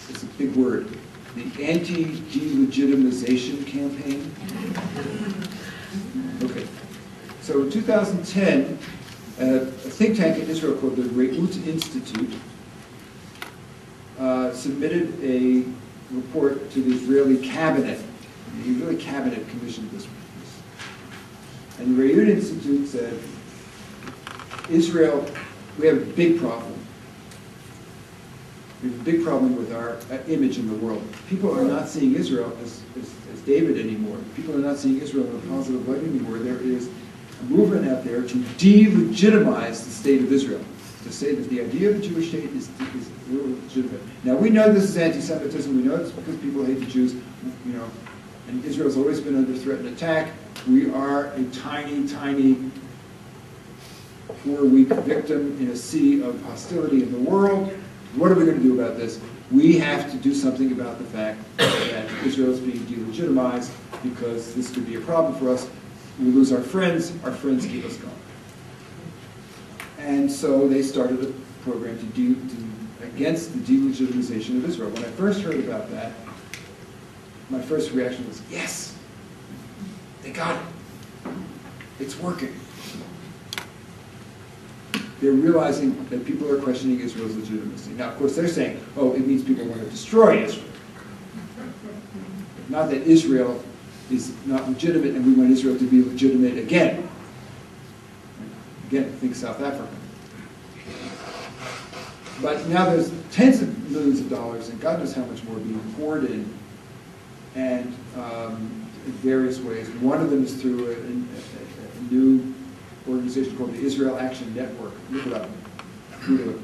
it's a big word, the anti-delegitimization campaign. Okay, so in 2010, a think tank in Israel called the Reut Institute submitted a report to the Israeli cabinet. The Israeli cabinet commissioned this. And the Reut Institute said, Israel, we have a big problem. We have a big problem with our image in the world. People are not seeing Israel as David anymore. People are not seeing Israel in a positive light anymore. There is a movement out there to delegitimize the state of Israel, to say that the idea of a Jewish state is illegitimate. Now, we know this is anti-Semitism. We know this because people hate the Jews, and Israel's always been under threat and attack. We are a tiny, tiny, poor, weak victim in a sea of hostility in the world. What are we going to do about this? We have to do something about the fact that Israel is being delegitimized, because this could be a problem for us. We lose our friends keep us going. And so they started a program against the delegitimization of Israel. When I first heard about that, my first reaction was, yes, they got it. It's working. They're realizing that people are questioning Israel's legitimacy. Now, of course, they're saying, oh, it means people want to destroy Israel. Not that Israel is not legitimate and we want Israel to be legitimate again. Again, think South Africa. But now there's tens of millions of dollars, and God knows how much more being poured in, and in various ways. One of them is through a new organization called the Israel Action Network. Look it up. Google it.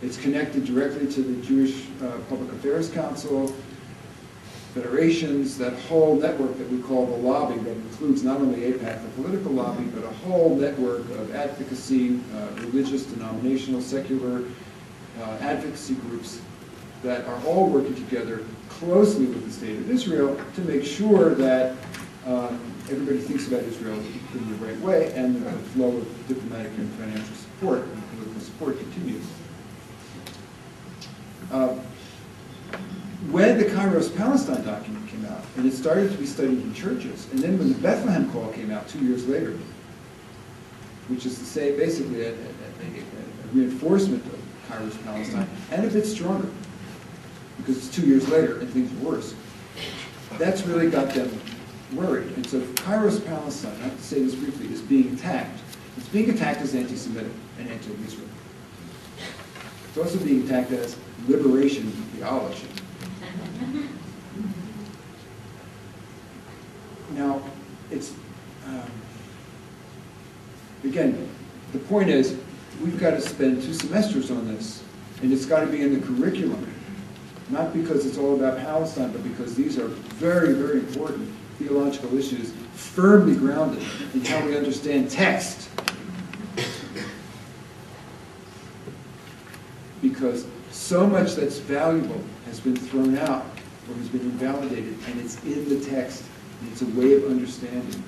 It's connected directly to the Jewish Public Affairs Council, federations, that whole network that we call the lobby, that includes not only AIPAC, the political lobby, but a whole network of advocacy, religious, denominational, secular advocacy groups that are all working together closely with the state of Israel to make sure that everybody thinks about Israel in the right way, and the flow of diplomatic and financial support and political support continues. When the Kairos Palestine document came out, and it started to be studied in churches, and then when the Bethlehem Call came out 2 years later, which is to say basically a reinforcement of Kairos Palestine, and a bit stronger, because it's 2 years later and things are worse, that's really got them worried. And so Kairos Palestine, I have to say this briefly, is being attacked. It's being attacked as anti-Semitic and anti-Israel. It's also being attacked as liberation theology. Now, it's, again, the point is, we've got to spend 2 semesters on this, and it's got to be in the curriculum. Not because it's all about Palestine, but because these are very, very important theological issues, firmly grounded in how we understand text. Because so much that's valuable has been thrown out or has been invalidated, and it's in the text. And it's a way of understanding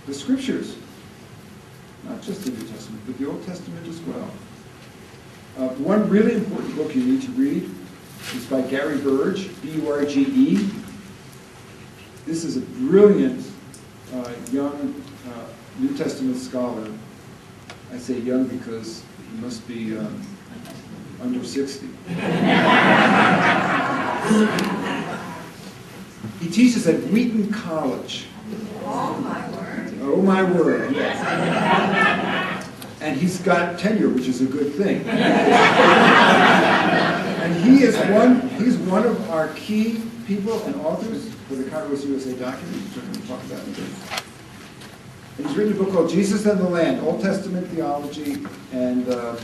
the scriptures, not just the New Testament, but the Old Testament as well. One really important book you need to read is by Gary Burge, B-U-R-G-E. This is a brilliant young New Testament scholar. I say young because he must be under 60. He teaches at Wheaton College. Oh my word. Oh my word, yes. And he's got tenure, which is a good thing. And he's one of our key people and authors for the Kairos USA document, which we're going to talk about in a bit. And he's written a book called Jesus and the Land, Old Testament Theology, and the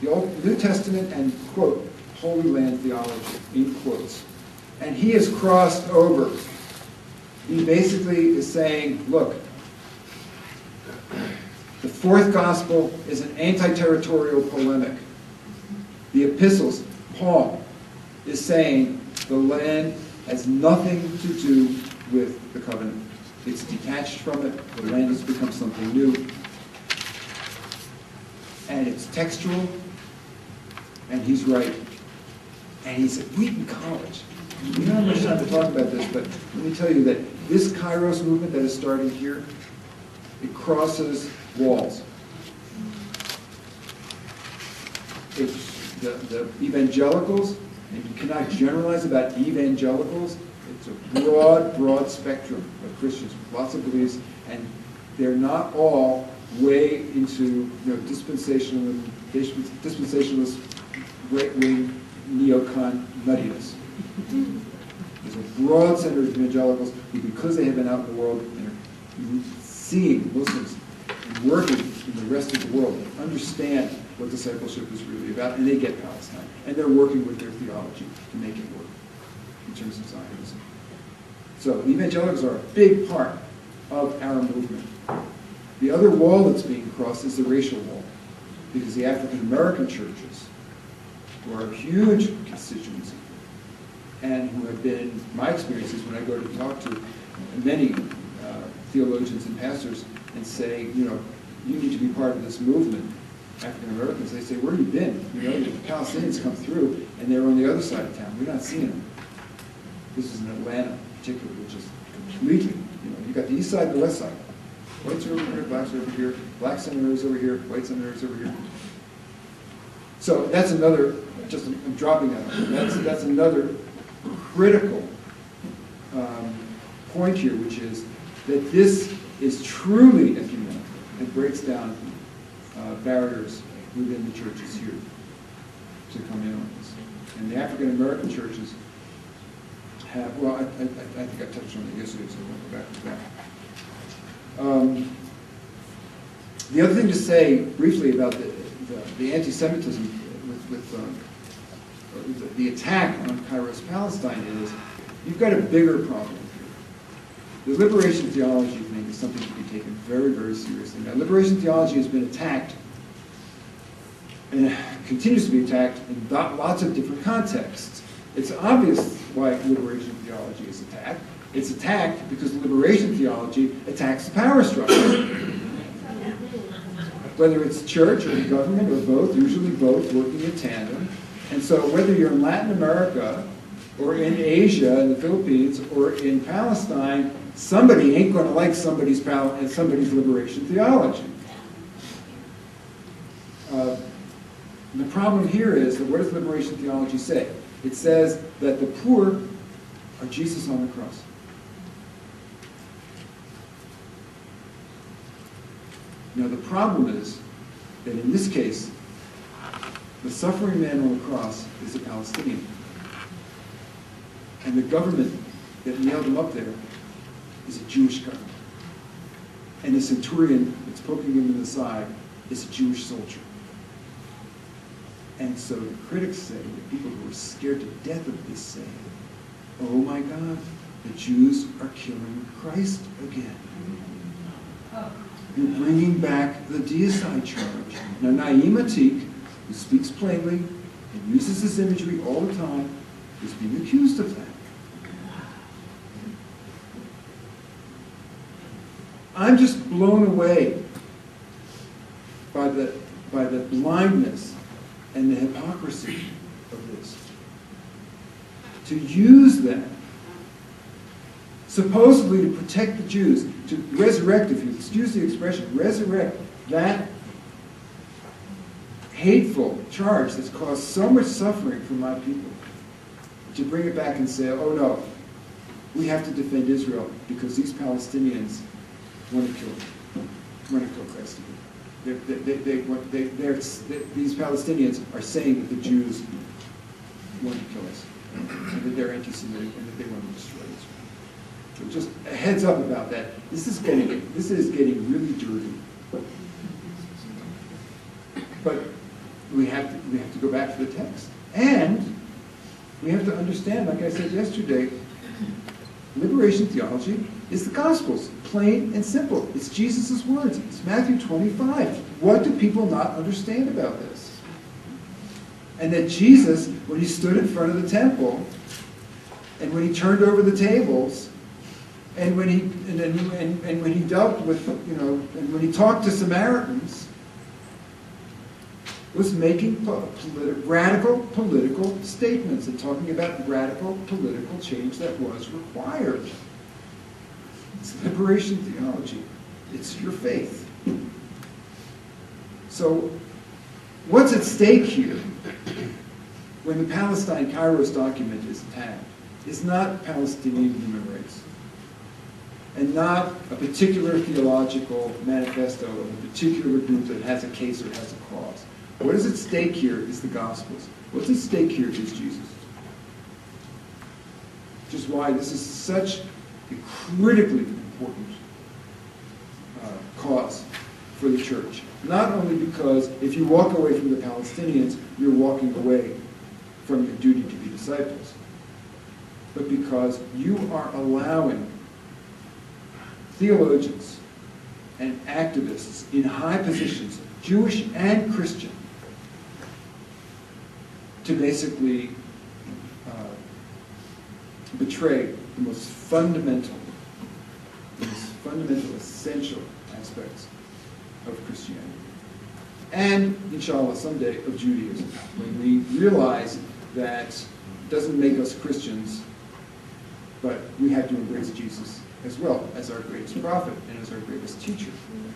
New Testament and, quote, Holy Land Theology, in quotes. And he has crossed over. He basically is saying, look, the fourth gospel is an anti-territorial polemic. The epistles, Paul is saying the land has nothing to do with the covenant. It's detached from it. The land has become something new. And it's textual. And he's right. And he's at Wheaton College. We don't have much time to talk about this, but let me tell you that this Kairos movement that is starting here, it crosses walls. It's the evangelicals, and you cannot generalize about evangelicals. It's a broad spectrum of Christians with lots of beliefs, and they're not all way into dispensationalist right-wing neocon nuttiness. There's a broad center of evangelicals who, because they have been out in the world and are seeing Muslims and working in the rest of the world, and understand what discipleship is really about, and they get Palestine. And they're working with their theology to make it work in terms of Zionism. So the evangelicals are a big part of our movement. The other wall that's being crossed is the racial wall, because the African American churches, who are a huge constituency, and who have been, my experiences when I go to talk to many theologians and pastors and say, you need to be part of this movement, African Americans, they say, where have you been? The Palestinians come through, and they're on the other side of town. We're not seeing them. This is in Atlanta, particularly, which is completely, you got the east side and the west side. Whites are over here, blacks are over here, black seminaries over here, white seminaries over here. So that's another, I'm dropping that on you. That's another critical point here, which is that this is truly ecumenical. It breaks down barriers within the churches here to come in on this. And the African American churches have, well, I think I touched on it yesterday, so I won't go back to that. The other thing to say briefly about the anti-Semitism with the attack on Kairos Palestine is, you've got a bigger problem here. The liberation theology thing is something to be taken very, very seriously. Now, liberation theology has been attacked and continues to be attacked in lots of different contexts. It's obvious why liberation theology is attacked. It's attacked because liberation theology attacks the power structure. Whether it's church or the government or both, usually both working in tandem. And so whether you're in Latin America or in Asia, in the Philippines, or in Palestine, somebody ain't going to like somebody's liberation theology. The problem here is that what does liberation theology say? It says that the poor are Jesus on the cross. Now the problem is that in this case, the suffering man on the cross is a Palestinian. And the government that nailed him up there is a Jewish government. And the centurion that's poking him in the side is a Jewish soldier. And so the critics say, the people who are scared to death of this say, oh my God, the Jews are killing Christ again. You're bringing back the deicide charge. Now Naim Atik, who speaks plainly and uses this imagery all the time, is being accused of that. I'm just blown away by the blindness and the hypocrisy of this. To use that, supposedly to protect the Jews, to resurrect, if you excuse the expression, resurrect that hateful charge that's caused so much suffering for my people, to bring it back and say, oh no, we have to defend Israel because these Palestinians want to kill Christ. These Palestinians are saying that the Jews want to kill us, and that they're anti-Semitic, and that they want to destroy Israel. So just a heads up about that. This is getting really dirty. But we have to go back to the text, and we have to understand, like I said yesterday, liberation theology is the Gospels, plain and simple. It's Jesus' words. It's Matthew 25. What do people not understand about this? And that Jesus, when he stood in front of the temple, and when he turned over the tables, and when he dealt with, and when he talked to Samaritans, was making radical political statements and talking about radical political change that was required. It's liberation theology. It's your faith. So, what's at stake here when the Palestine-Kairos document is tagged is not Palestinian human rights, and not a particular theological manifesto of a particular group that has a case or has a cause. What is at stake here is the Gospels. What's at stake here is Jesus. Which is why this is such a critically important cause for the church. Not only because if you walk away from the Palestinians, you're walking away from your duty to be disciples, but because you are allowing theologians and activists in high positions, Jewish and Christian, to basically betray the most fundamental, essential aspects of Christianity. And, inshallah, someday of Judaism, when we realize that it doesn't make us Christians, but we have to embrace Jesus as well as our greatest prophet and as our greatest teacher.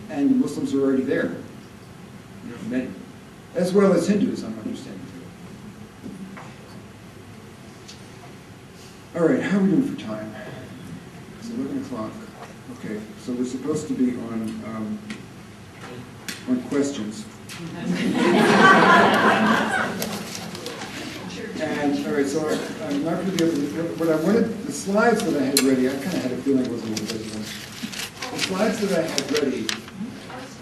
And Muslims are already there, many, as well as Hindus, I'm understanding. All right, how are we doing for time? It's 11 o'clock. Okay, so we're supposed to be on questions. And, all right, so I'm not going to be able to, what I wanted, the slides that I had ready, I kind of had a feeling it was a little bit more. The slides that I had ready,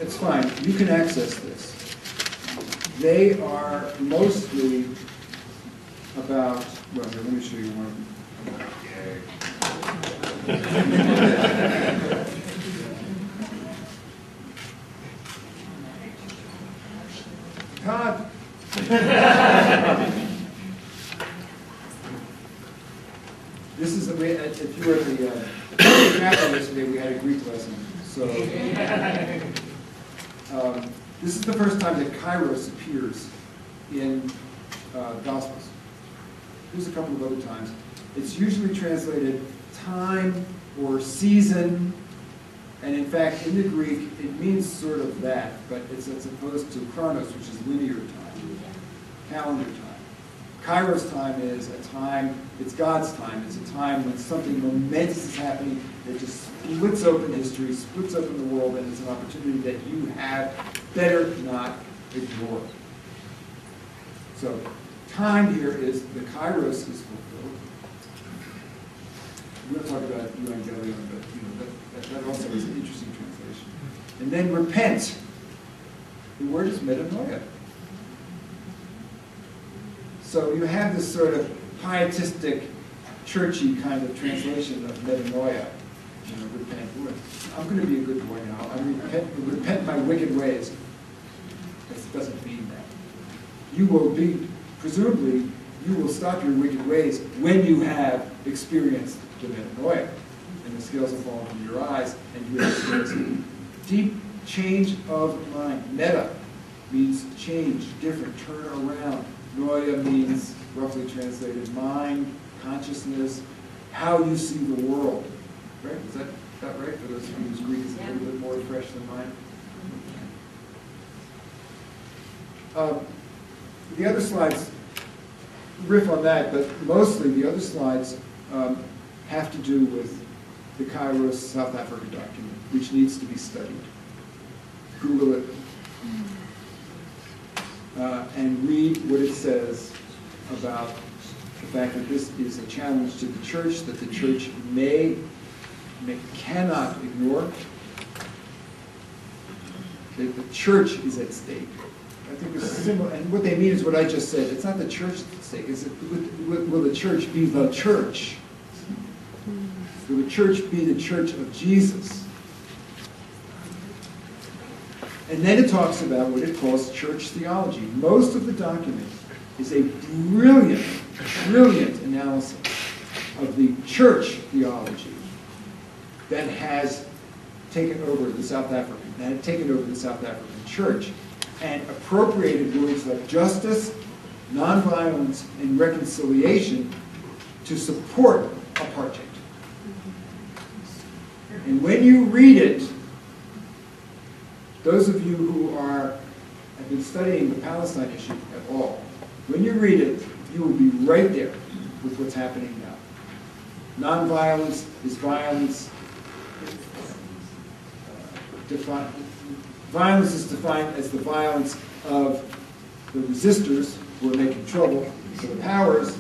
it's fine, you can access this. They are mostly about, well, here, let me show you one of them. Todd. This is the way, if you were at the chapter yesterday, we had a Greek lesson. So, this is the first time that Kairos appears in Gospels. There's a couple of other times. It's usually translated time or season, and in fact, in the Greek, it means sort of that, but it's as opposed to chronos, which is linear time, calendar time. Kairos time is a time, it's God's time. It's a time when something momentous is happening that just splits open history, splits open the world, and it's an opportunity that you have better not ignore. So, time here is, the Kairos is fulfilled. We're going to talk about Evangelion, but that also is an interesting translation. And then repent. The word is metanoia. So you have this sort of pietistic, churchy kind of translation of metanoia. Repent. I'm going to be a good boy now. I repent my wicked ways. That doesn't mean that. You will be, presumably, you will stop your wicked ways when you have experienced the metanoia, and the scales will fall from your eyes, and you have experienced deep change of mind. Meta means change, different, turn around. Noia means, roughly translated, mind, consciousness, how you see the world. Right? Is that right? For those of you whose Greek is a little bit more fresh than mine. The other slides riff on that, but mostly the other slides have to do with the Kairos South Africa document, which needs to be studied. Google it and read what it says about the fact that this is a challenge to the church, that the church cannot ignore, that the church is at stake. I think it's similar, and what they mean is what I just said. It's not the church that's at stake. It's will the church be the church? Will the church be the church of Jesus? And then it talks about what it calls church theology. Most of the document is a brilliant, brilliant analysis of the church theology that has taken over the South African church and appropriated words like justice, nonviolence, and reconciliation to support apartheid. And when you read it, those of you who have been studying the Palestine issue at all, when you read it, you will be right there with what's happening now. Nonviolence is violence. Violence is defined as the violence of the resistors who are making trouble for the powers,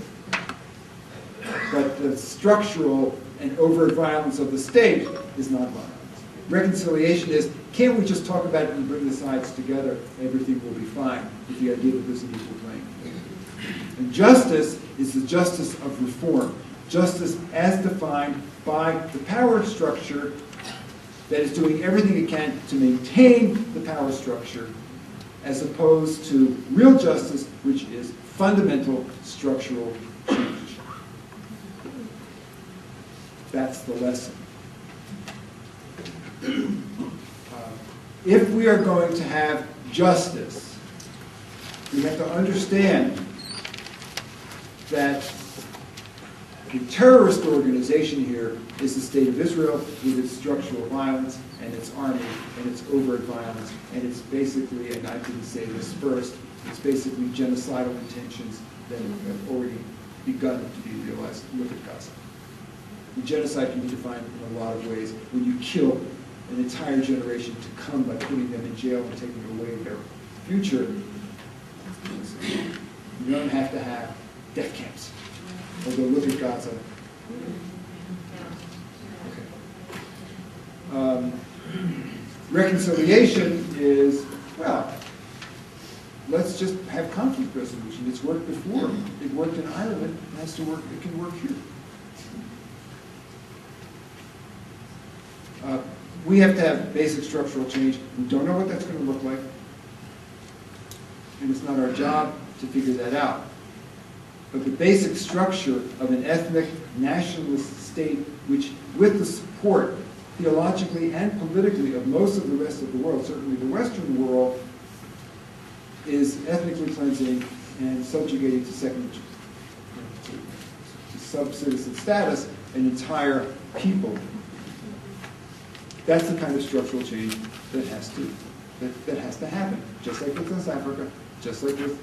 but the structural and overt violence of the state is nonviolence. Reconciliation is, can't we just talk about it and bring the sides together, everything will be fine, with the idea that there's an equal playing field. And justice is the justice of reform. Justice as defined by the power structure that is doing everything it can to maintain the power structure, as opposed to real justice, which is fundamental structural change. That's the lesson. If we are going to have justice, we have to understand that the terrorist organization here is the State of Israel with its structural violence and its army and its overt violence, and it's basically, and I didn't say this first, it's basically genocidal intentions that have already begun to be realized. Look at Gaza. The genocide can be defined in a lot of ways. When you kill an entire generation to come by putting them in jail and taking away their future, you don't have to have death camps. Although look at Gaza. Okay. Reconciliation is, well, let's just have conflict resolution. It's worked before. It worked in Ireland. It has to work. It can work here. We have to have basic structural change. We don't know what that's going to look like. And it's not our job to figure that out. But the basic structure of an ethnic nationalist state, which with the support theologically and politically of most of the rest of the world, certainly the Western world, is ethnically cleansing and subjugating to sub-citizen status an entire people. That's the kind of structural change that has to happen, just like with South Africa, just like with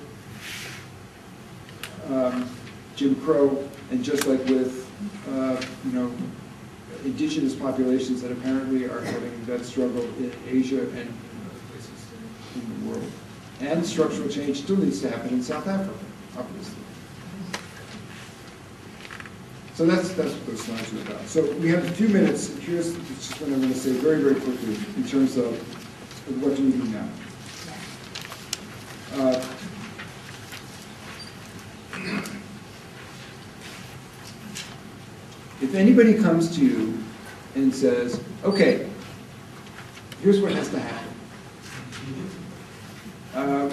Jim Crow, and just like with indigenous populations that apparently are having that struggle in Asia and other places in the world. And structural change still needs to happen in South Africa, obviously. So that's what those slides are about. So we have a few minutes. Here's just what I'm going to say very, very quickly in terms of what do we do now. If anybody comes to you and says, okay, here's what has to happen.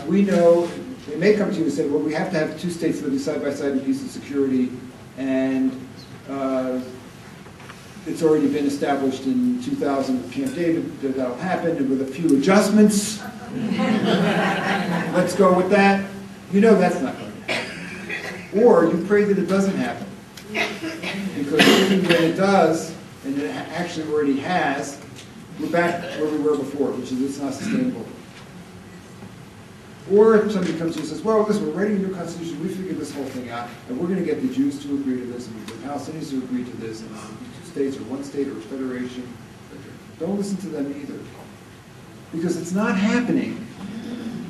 We know, they may come to you and say, well, we have to have two states living side by side in peace and security, and it's already been established in 2000 with Camp David that that'll happen, and with a few adjustments. Let's go with that. You know that's not going to happen. Or you pray that it doesn't happen. Because even when it does, and it actually already has, we're back where we were before, which is it's not sustainable. Or if somebody comes to you and says, well, listen, we're writing a new constitution, we figured this whole thing out, and we're going to get the Jews to agree to this, and the Palestinians to agree to this, and two states, or one state, or a federation. Don't listen to them either. Because it's not happening.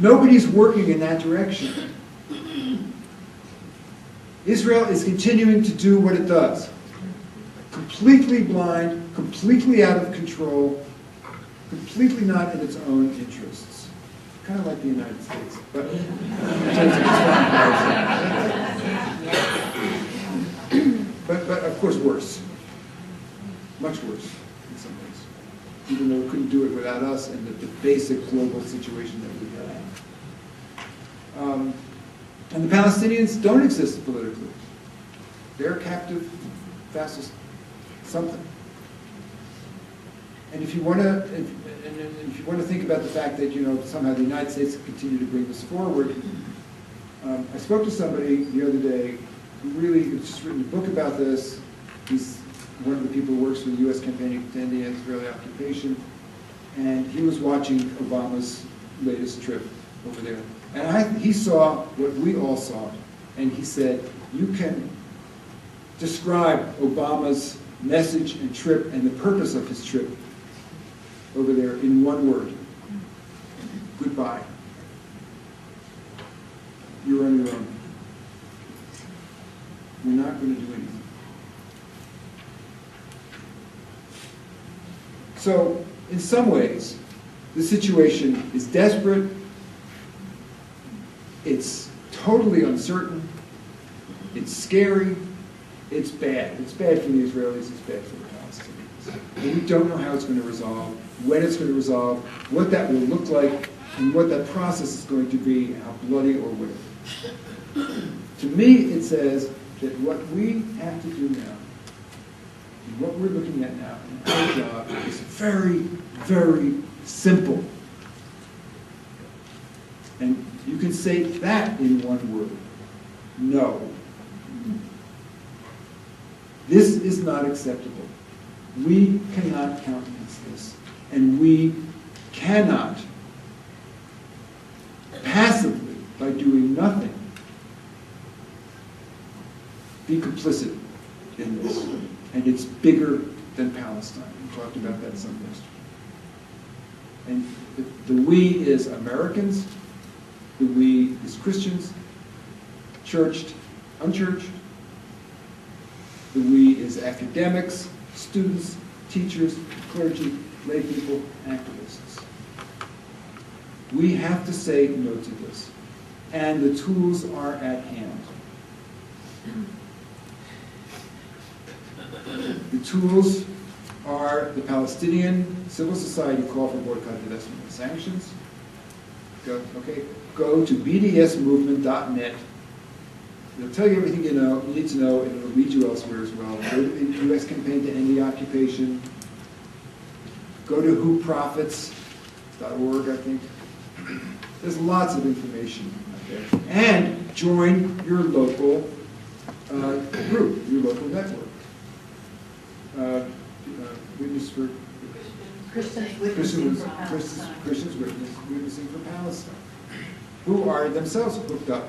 Nobody's working in that direction. Israel is continuing to do what it does. Completely blind, completely out of control, completely not in its own interests. Kind of like the United States, but in terms of but of course worse. Much worse in some ways. Even though it couldn't do it without us and the basic global situation that we have. And the Palestinians don't exist politically. They're captive, vassals, something. And if you want to think about the fact that somehow the United States continue to bring this forward, I spoke to somebody the other day who really has just written a book about this. He's one of the people who works for the U.S. campaign to end the Israeli occupation, and he was watching Obama's latest trip over there. And he saw what we all saw, and he said, you can describe Obama's message and trip and the purpose of his trip over there in one word: goodbye. You're on your own. We're not going to do anything. So, in some ways, the situation is desperate. It's totally uncertain. It's scary. It's bad. It's bad for the Israelis. It's bad for the Palestinians. And we don't know how it's going to resolve, when it's going to resolve, what that will look like, and what that process is going to be, and how bloody or whatever. To me, it says that what we have to do now, and what we're looking at now, and our job is very, very simple. And you can say that in one word: no. This is not acceptable. We cannot countenance this. And we cannot passively, by doing nothing, be complicit in this. And it's bigger than Palestine. We talked about that some yesterday. And the we is Americans, the we is Christians, churched, unchurched. The we is academics, students, teachers, clergy, lay people, activists. We have to say no to this. And the tools are at hand. The tools are the Palestinian civil society call for boycott, divestment, and sanctions. Go to bdsmovement.net. It'll tell you everything you need to know, and it'll lead you elsewhere as well. Go to the U.S. campaign to end the occupation. Go to whoprofits.org, I think. There's lots of information out there. And join your local group, your local network. Witness for Christians Witnessing for Palestine, who are themselves hooked up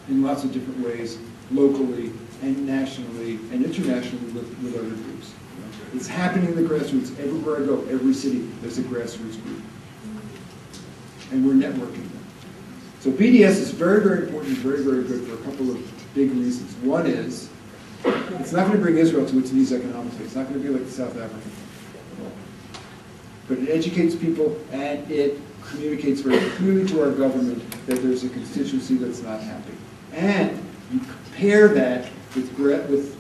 in lots of different ways, locally and nationally and internationally with other groups. It's happening in the grassroots. Everywhere I go, every city, there's a grassroots group. And we're networking them. So BDS is very, very important and very, very good for a couple of big reasons. One is, it's not going to bring Israel to its knees economically. It's not going to be like the South African. But it educates people, and it communicates very clearly to our government that there's a constituency that's not happy. And you compare that with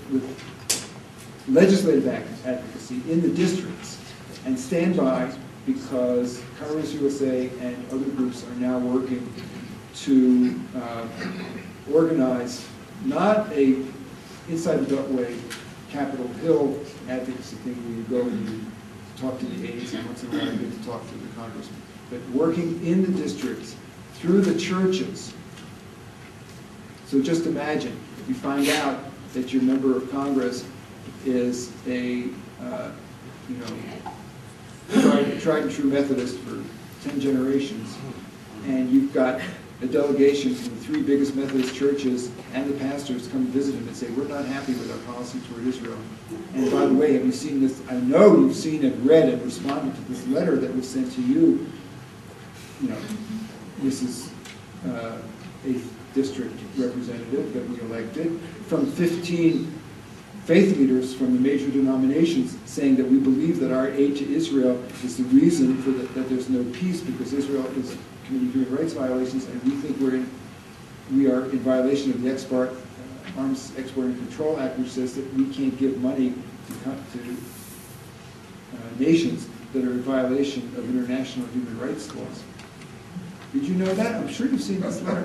legislative advocacy in the districts, and stand by, because Congress USA and other groups are now working to organize not a inside the Beltway, Capitol Hill advocacy thing where you go and you talk to the aides and once in a while you get to talk to the congressman, but working in the districts through the churches. So just imagine if you find out that your member of Congress is a tried and true Methodist for 10 generations, and you've got a delegation from the 3 biggest Methodist churches and the pastors come visit him and say, we're not happy with our policy toward Israel. And by the way, have you seen this? I know you've seen and read and responded to this letter that was sent to you, Mrs. 8th District Representative that we elected, from 15 faith leaders from the major denominations saying that we believe that our aid to Israel is the reason for that there's no peace because Israel is committing human rights violations, and we think we are in violation of the Arms Export and Control Act, which says that we can't give money to nations that are in violation of international human rights laws. Did you know that? I'm sure you've seen this letter.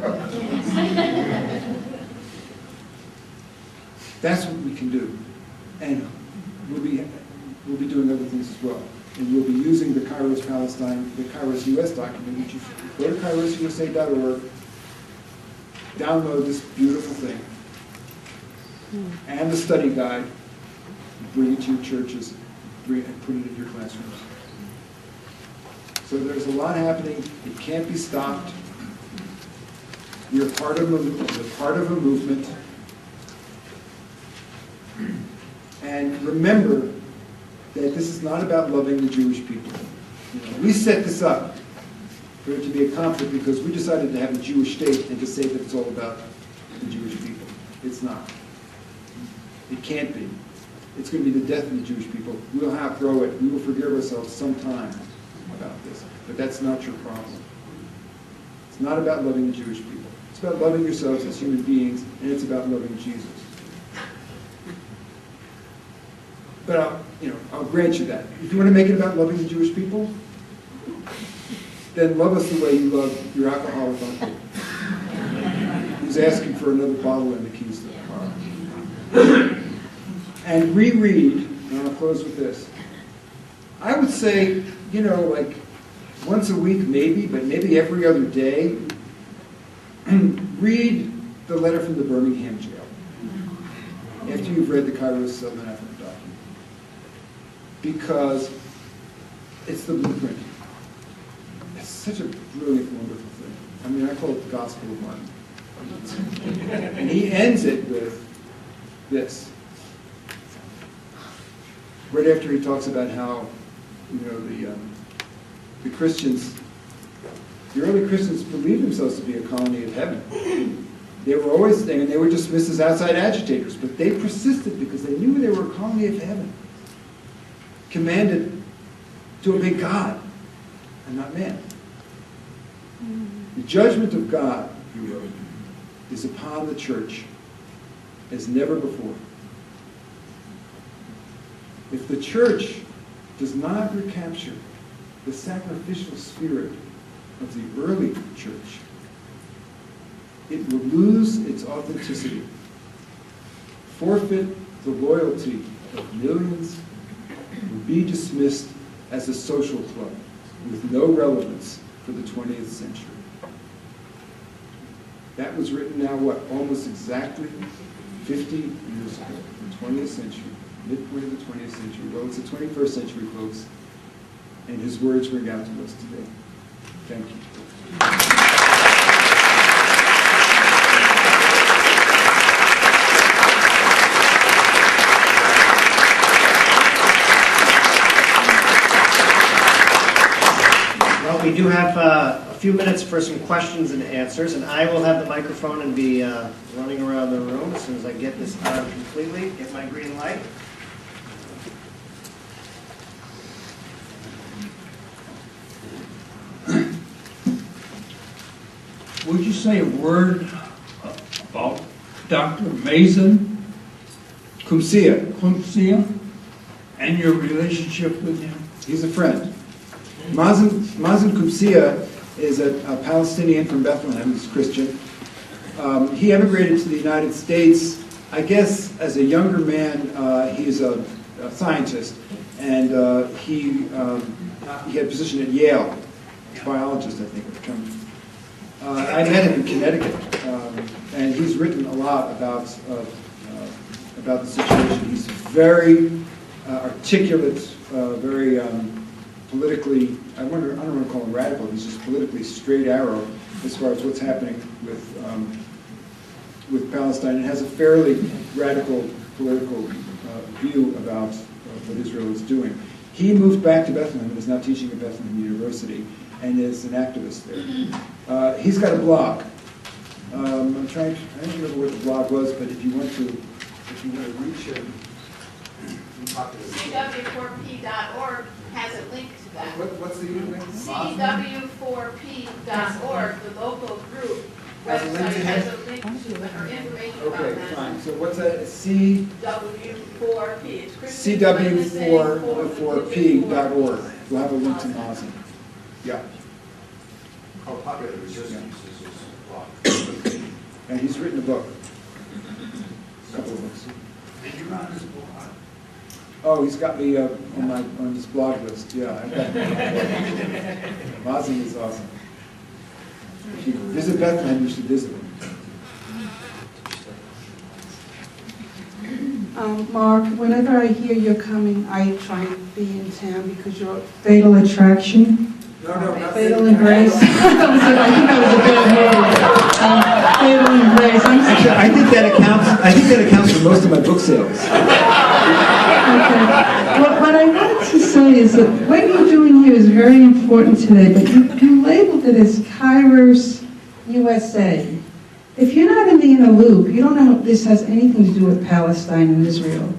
That's what we can do. And we'll be doing other things as well. And we'll be using the Kairos Palestine, the Kairos US document, which you go to kairosusa.org, download this beautiful thing, and the study guide, bring it to your churches, and put it in your classrooms. So there's a lot happening. It can't be stopped. We're part of a movement. And remember that this is not about loving the Jewish people. We set this up for it to be a conflict because we decided to have a Jewish state and to say that it's all about the Jewish people. It's not. It can't be. It's going to be the death of the Jewish people. We'll outgrow it. We will forgive ourselves sometime about this. But that's not your problem. It's not about loving the Jewish people. It's about loving yourselves as human beings, and it's about loving Jesus. But I'll grant you that. If you want to make it about loving the Jewish people, then love us the way you love your alcoholic uncle who's asking for another bottle and the keys to the car. And reread, and I'll close with this. I would say, like once a week maybe, but maybe every other day, read the letter from the Birmingham jail after you've read the Kairos Southern Africa document. Because it's the blueprint. It's such a brilliant, wonderful thing. I mean, I call it the Gospel of Martin. And he ends it with this. Right after he talks about how, the Christians, the early Christians believed themselves to be a colony of heaven. They were always, and they were dismissed as outside agitators, but they persisted because they knew they were a colony of heaven, commanded to obey God and not man. The judgment of God, he wrote, is upon the church as never before. If the church does not recapture the sacrificial spirit of the early church, it will lose its authenticity, forfeit the loyalty of millions, and be dismissed as a social club with no relevance for the 20th century. That was written now, almost exactly 50 years ago, the 20th century. Midpoint of the 20th century. Well, it's the 21st century, folks, and his words ring out to us today. Thank you. Well, we do have a few minutes for some questions and answers, and I will have the microphone and be running around the room as soon as I get this on completely, get my green light. Would you say a word about Dr. Mason Kumsia, and your relationship with him? he's a friend. Mazen Kumsia is a Palestinian from Bethlehem. He's Christian. He emigrated to the United States, I guess, as a younger man. He's a scientist, and he had a position at Yale, biologist, I think. I met him in Connecticut, and he's written a lot about the situation. He's very articulate, very politically, I don't want to call him radical, he's just politically straight arrow as far as what's happening with Palestine, and has a fairly radical political view about what Israel is doing. He moved back to Bethlehem and is now teaching at Bethlehem University and is an activist there. He's got a blog. I don't remember what the blog was, but if you want to reach him, CW4P.org has a link to that. what's the link? CW4P.org, the local group Has a link to website, him? has a link to it or information about Okay, that. fine. So what's that? CW4P. It's Christian witnessing for CW4P.org. We'll have a link to Mazen. Yeah. How popular resistance is this block? And he's written a book. A couple of books. Did you run this book? Oh, he's got me on this blog list. Yeah, I've got Mazen is awesome. If you visit Bethlehem, you should visit him. Mark, whenever I hear you're coming, I try to be in town because you're a Fatal Attraction. No, not Fatal Embrace. I think that was a bad movie. Fatal Embrace. I'm sorry. Actually, I think that accounts for most of my book sales. Okay. What I wanted to say is that what you're doing here is very important today, but you labeled it as Kairos USA. If you're not in the inner loop, you don't know if this has anything to do with Palestine and Israel.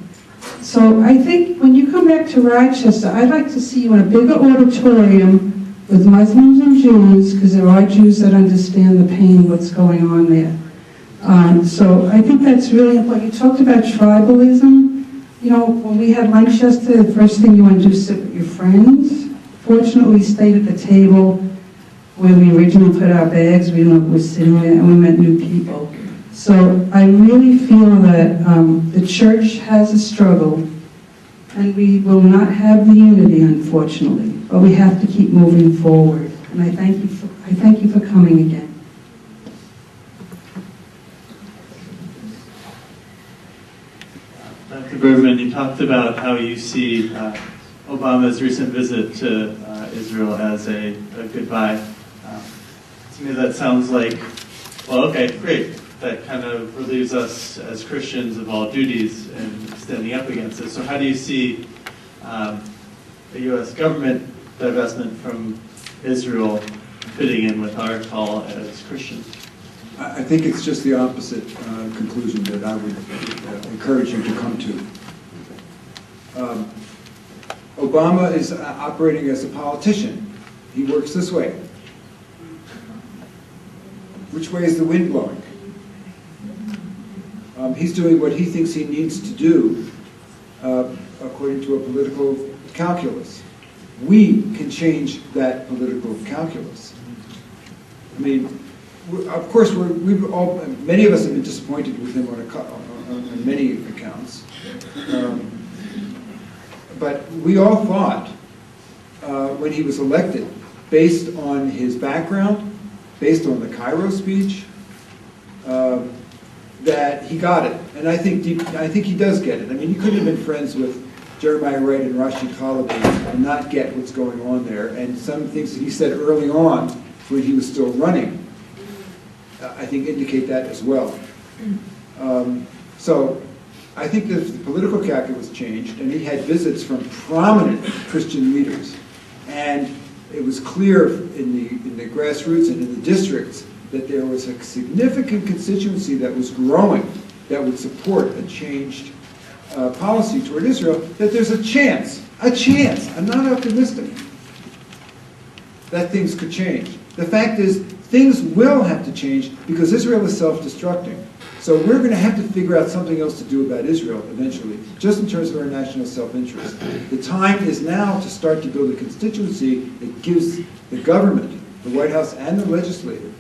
So I think when you come back to Rochester, I'd like to see you in a bigger auditorium with Muslims and Jews, because there are Jews that understand the pain of what's going on there. So I think that's really important. You talked about tribalism. You know, when we had lunch yesterday, the first thing you want to do is sit with your friends. Fortunately, we stayed at the table where we originally put our bags. We were sitting there and we met new people. So I really feel that the church has a struggle, and we will not have the unity, unfortunately. But we have to keep moving forward. And I thank you for coming again. Dr. Braverman, you talked about how you see Obama's recent visit to Israel as a goodbye. To me, that sounds like, well, okay, great. That kind of relieves us as Christians of all duties and standing up against it. So how do you see the U.S. government divestment from Israel fitting in with our call as Christians? I think it's just the opposite conclusion that I would encourage you to come to. Obama is operating as a politician. He works this way. Which way is the wind blowing? He's doing what he thinks he needs to do according to a political calculus. We can change that political calculus. I mean, of course, many of us have been disappointed with him on many accounts. But we all thought, when he was elected, based on his background, based on the Cairo speech, that he got it. And I think he does get it. I mean, he couldn't have been friends with Jeremiah Wright and Rashid Tlaib and not get what's going on there. And some things that he said early on when he was still running, I think indicate that as well. So I think that the political calculus changed, and he had visits from prominent Christian leaders. And it was clear in the grassroots and in the districts that there was a significant constituency that was growing that would support a changed policy toward Israel, that there's a chance, I'm not optimistic, that things could change. The fact is, things will have to change because Israel is self-destructing. So we're going to have to figure out something else to do about Israel eventually, just in terms of our national self-interest. The time is now to start to build a constituency that gives the government, the White House and the legislature,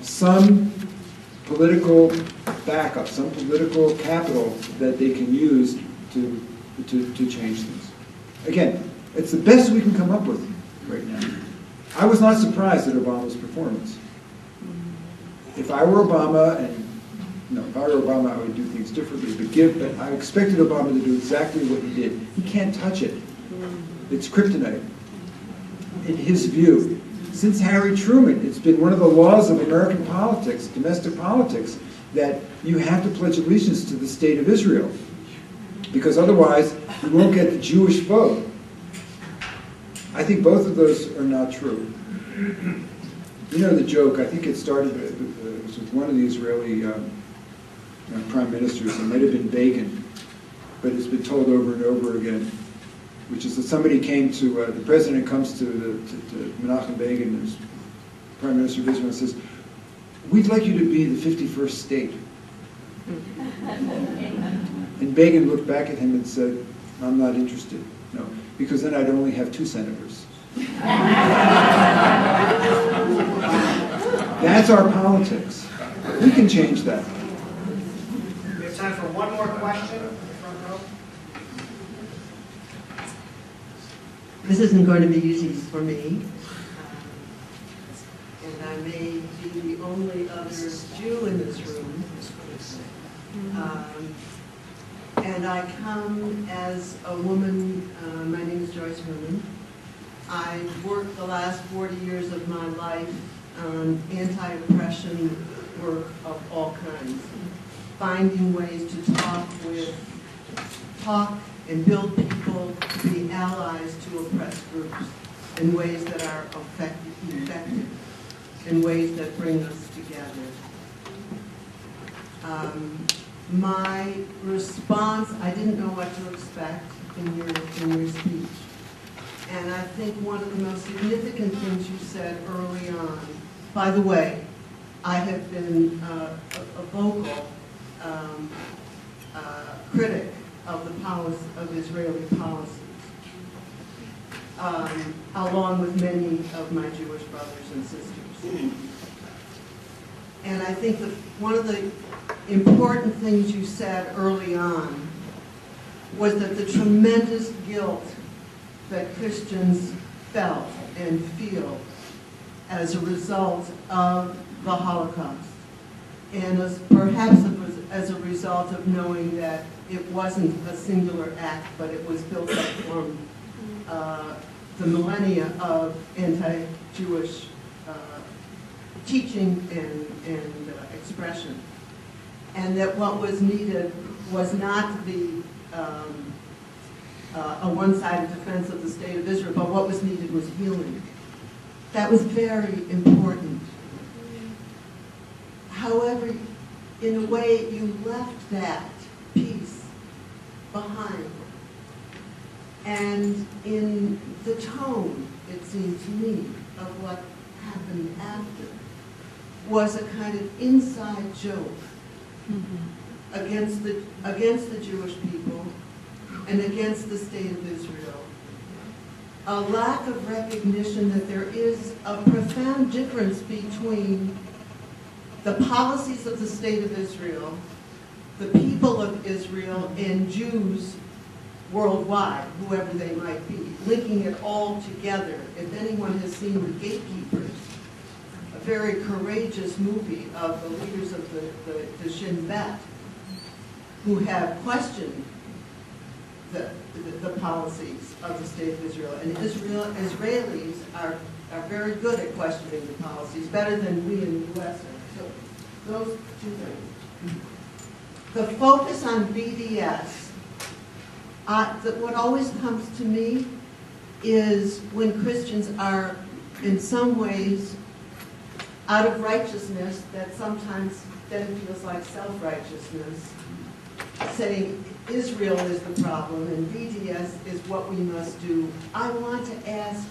some political backup, some political capital that they can use to change things. Again, it's the best we can come up with right now. I was not surprised at Obama's performance. If I were Obama, I would do things differently. But I expected Obama to do exactly what he did. He can't touch it. It's kryptonite. In his view, since Harry Truman, it's been one of the laws of American politics, domestic politics, that you have to pledge allegiance to the state of Israel, because otherwise you won't get the Jewish vote. I think both of those are not true. You know the joke, I think it started with one of the Israeli prime ministers, it might have been Begin, but it's been told over and over again, which is that somebody came to, the president comes to Menachem Begin, who's prime minister of Israel, and says, "We'd like you to be the 51st state." And Begin looked back at him and said, "I'm not interested." No, because then I'd only have 2 senators. That's our politics. We can change that. We have time for one more question. Front row. This isn't going to be easy for me. And I may be the only other Jew in this room. And I come as a woman, my name is Joyce Herman. I've worked the last 40 years of my life on anti-oppression work of all kinds, finding ways to talk and build people to be allies to oppressed groups in ways that are effective, in ways that bring us together. My response, I didn't know what to expect in your speech. And I think one of the most significant things you said early on, by the way, I have been a vocal critic of the policy, of Israeli policies, along with many of my Jewish brothers and sisters. And I think that one of the important things you said early on was that the tremendous guilt that Christians felt and feel as a result of the Holocaust, and perhaps it was as a result of knowing that it wasn't a singular act, but it was built up from the millennia of anti-Jewish teaching and expression, and that what was needed was not a one-sided defense of the state of Israel, but what was needed was healing. That was very important. However, in a way, you left that piece behind. And in the tone, it seemed to me, of what happened after, was a kind of inside joke against the Jewish people and against the state of Israel. A lack of recognition that there is a profound difference between the policies of the state of Israel, the people of Israel, and Jews worldwide, whoever they might be, linking it all together. If anyone has seen The Gatekeepers, a very courageous movie of the leaders of the Shin Bet, who have questioned the policies of the state of Israel. And Israelis are very good at questioning the policies, better than we in the U.S. are. So those two things. The focus on BDS, what always comes to me is when Christians are, in some ways, out of righteousness, that sometimes then feels like self-righteousness, saying Israel is the problem and BDS is what we must do. I want to ask,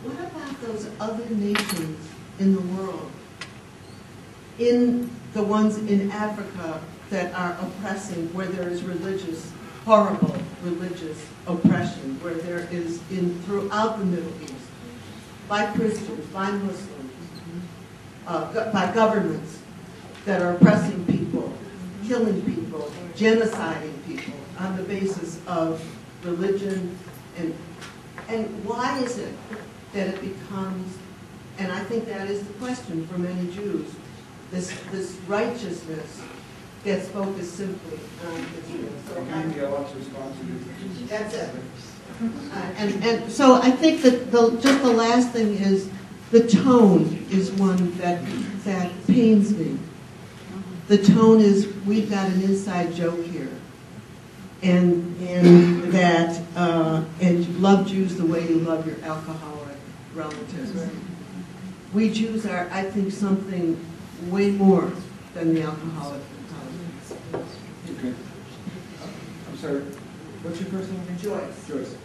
what about those other nations in the world? In the ones in Africa that are oppressing, where there is horrible religious oppression, where there is throughout the Middle East, by Christians, by Muslims, by governments that are oppressing people, killing people, genociding people on the basis of religion, and why is it that it becomes, and I think that is the question for many Jews, this righteousness gets focused simply on Israel. That's it. And so I think that just the last thing is the tone is one that pains me. The tone is, we've got an inside joke here, and that and you love Jews the way you love your alcoholic relatives. We Jews are, I think, something way more than the alcoholic relatives. Okay. I'm sorry. What's your first name? Joyce. Joyce.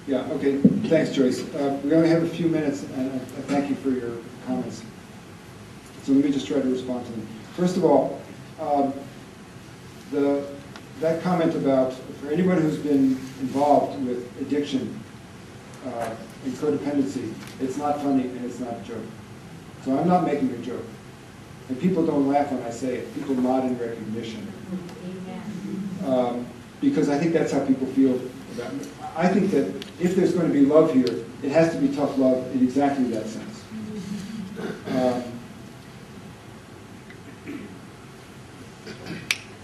Yeah. Okay. Thanks, Joyce. We only have a few minutes, and I thank you for your comments. So let me just try to respond to them. First of all, that comment about, for anyone who's been involved with addiction, and codependency. It's not funny and it's not a joke. So I'm not making a joke. And people don't laugh when I say it. People nod in recognition. Because I think that's how people feel about it. I think that if there's going to be love here, it has to be tough love in exactly that sense.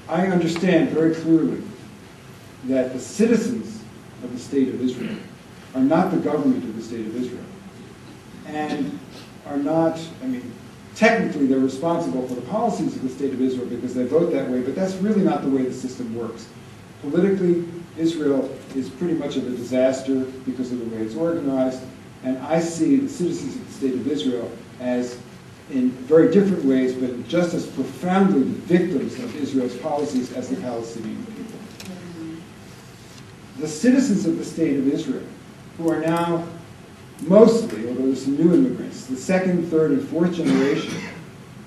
I understand very clearly that the citizens of the State of Israel are not the government of the State of Israel. And are not, I mean, technically they're responsible for the policies of the State of Israel because they vote that way, but that's really not the way the system works. Politically, Israel is pretty much of a disaster because of the way it's organized, and I see the citizens of the State of Israel as, in very different ways, but just as profoundly the victims of Israel's policies as the Palestinian people. The citizens of the State of Israel, who are now mostly, although there's some new immigrants, the second, third, and fourth generation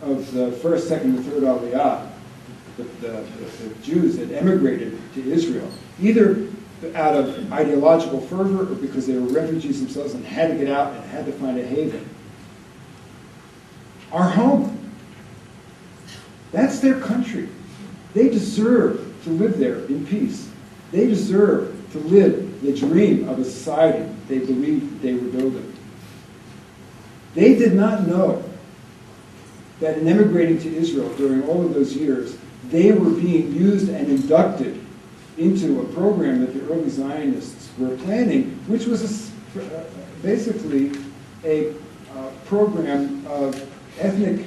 of the first, second, and third Aliyah, the Jews that emigrated to Israel, either out of ideological fervor or because they were refugees themselves and had to get out and had to find a haven, are home. That's their country. They deserve to live there in peace. They deserve to live the dream of a society they believed they were building. They did not know that in emigrating to Israel during all of those years, they were being used and inducted into a program that the early Zionists were planning, which was basically a program of ethnic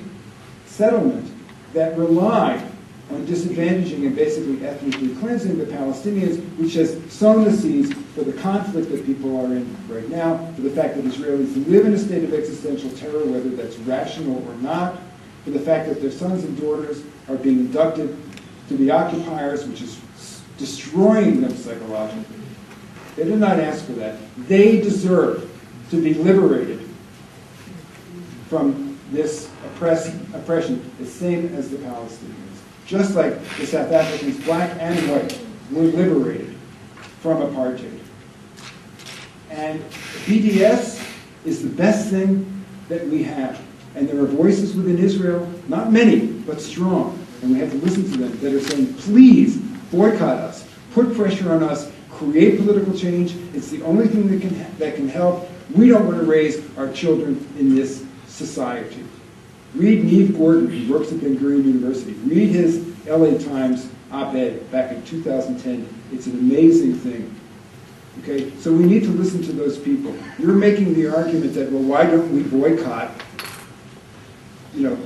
settlement that relied on disadvantaging and basically ethnically cleansing the Palestinians, which has sown the seeds for the conflict that people are in right now, for the fact that Israelis live in a state of existential terror, whether that's rational or not, for the fact that their sons and daughters are being inducted to the occupiers, which is destroying them psychologically. They did not ask for that. They deserve to be liberated from this oppression, the same as the Palestinians. Just like the South Africans, black and white, were liberated from apartheid. And BDS is the best thing that we have. And there are voices within Israel, not many, but strong, and we have to listen to them, that are saying, please boycott us, put pressure on us, create political change. It's the only thing that can help. We don't want to raise our children in this society. Read Neve Gordon, who works at Ben Gurion University. Read his LA Times op-ed back in 2010. It's an amazing thing. Okay, so we need to listen to those people. You're making the argument that, well, why don't we boycott,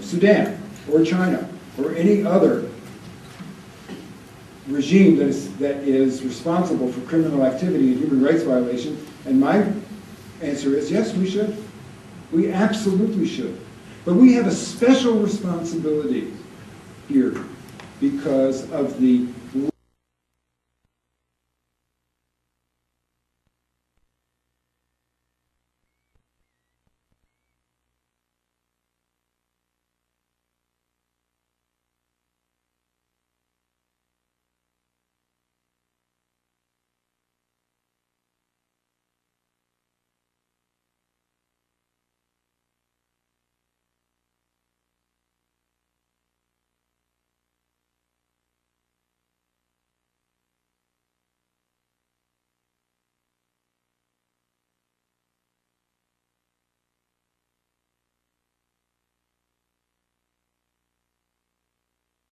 Sudan or China or any other regime that is responsible for criminal activity and human rights violation? And my answer is, yes, we should. We absolutely should. But we have a special responsibility here because of the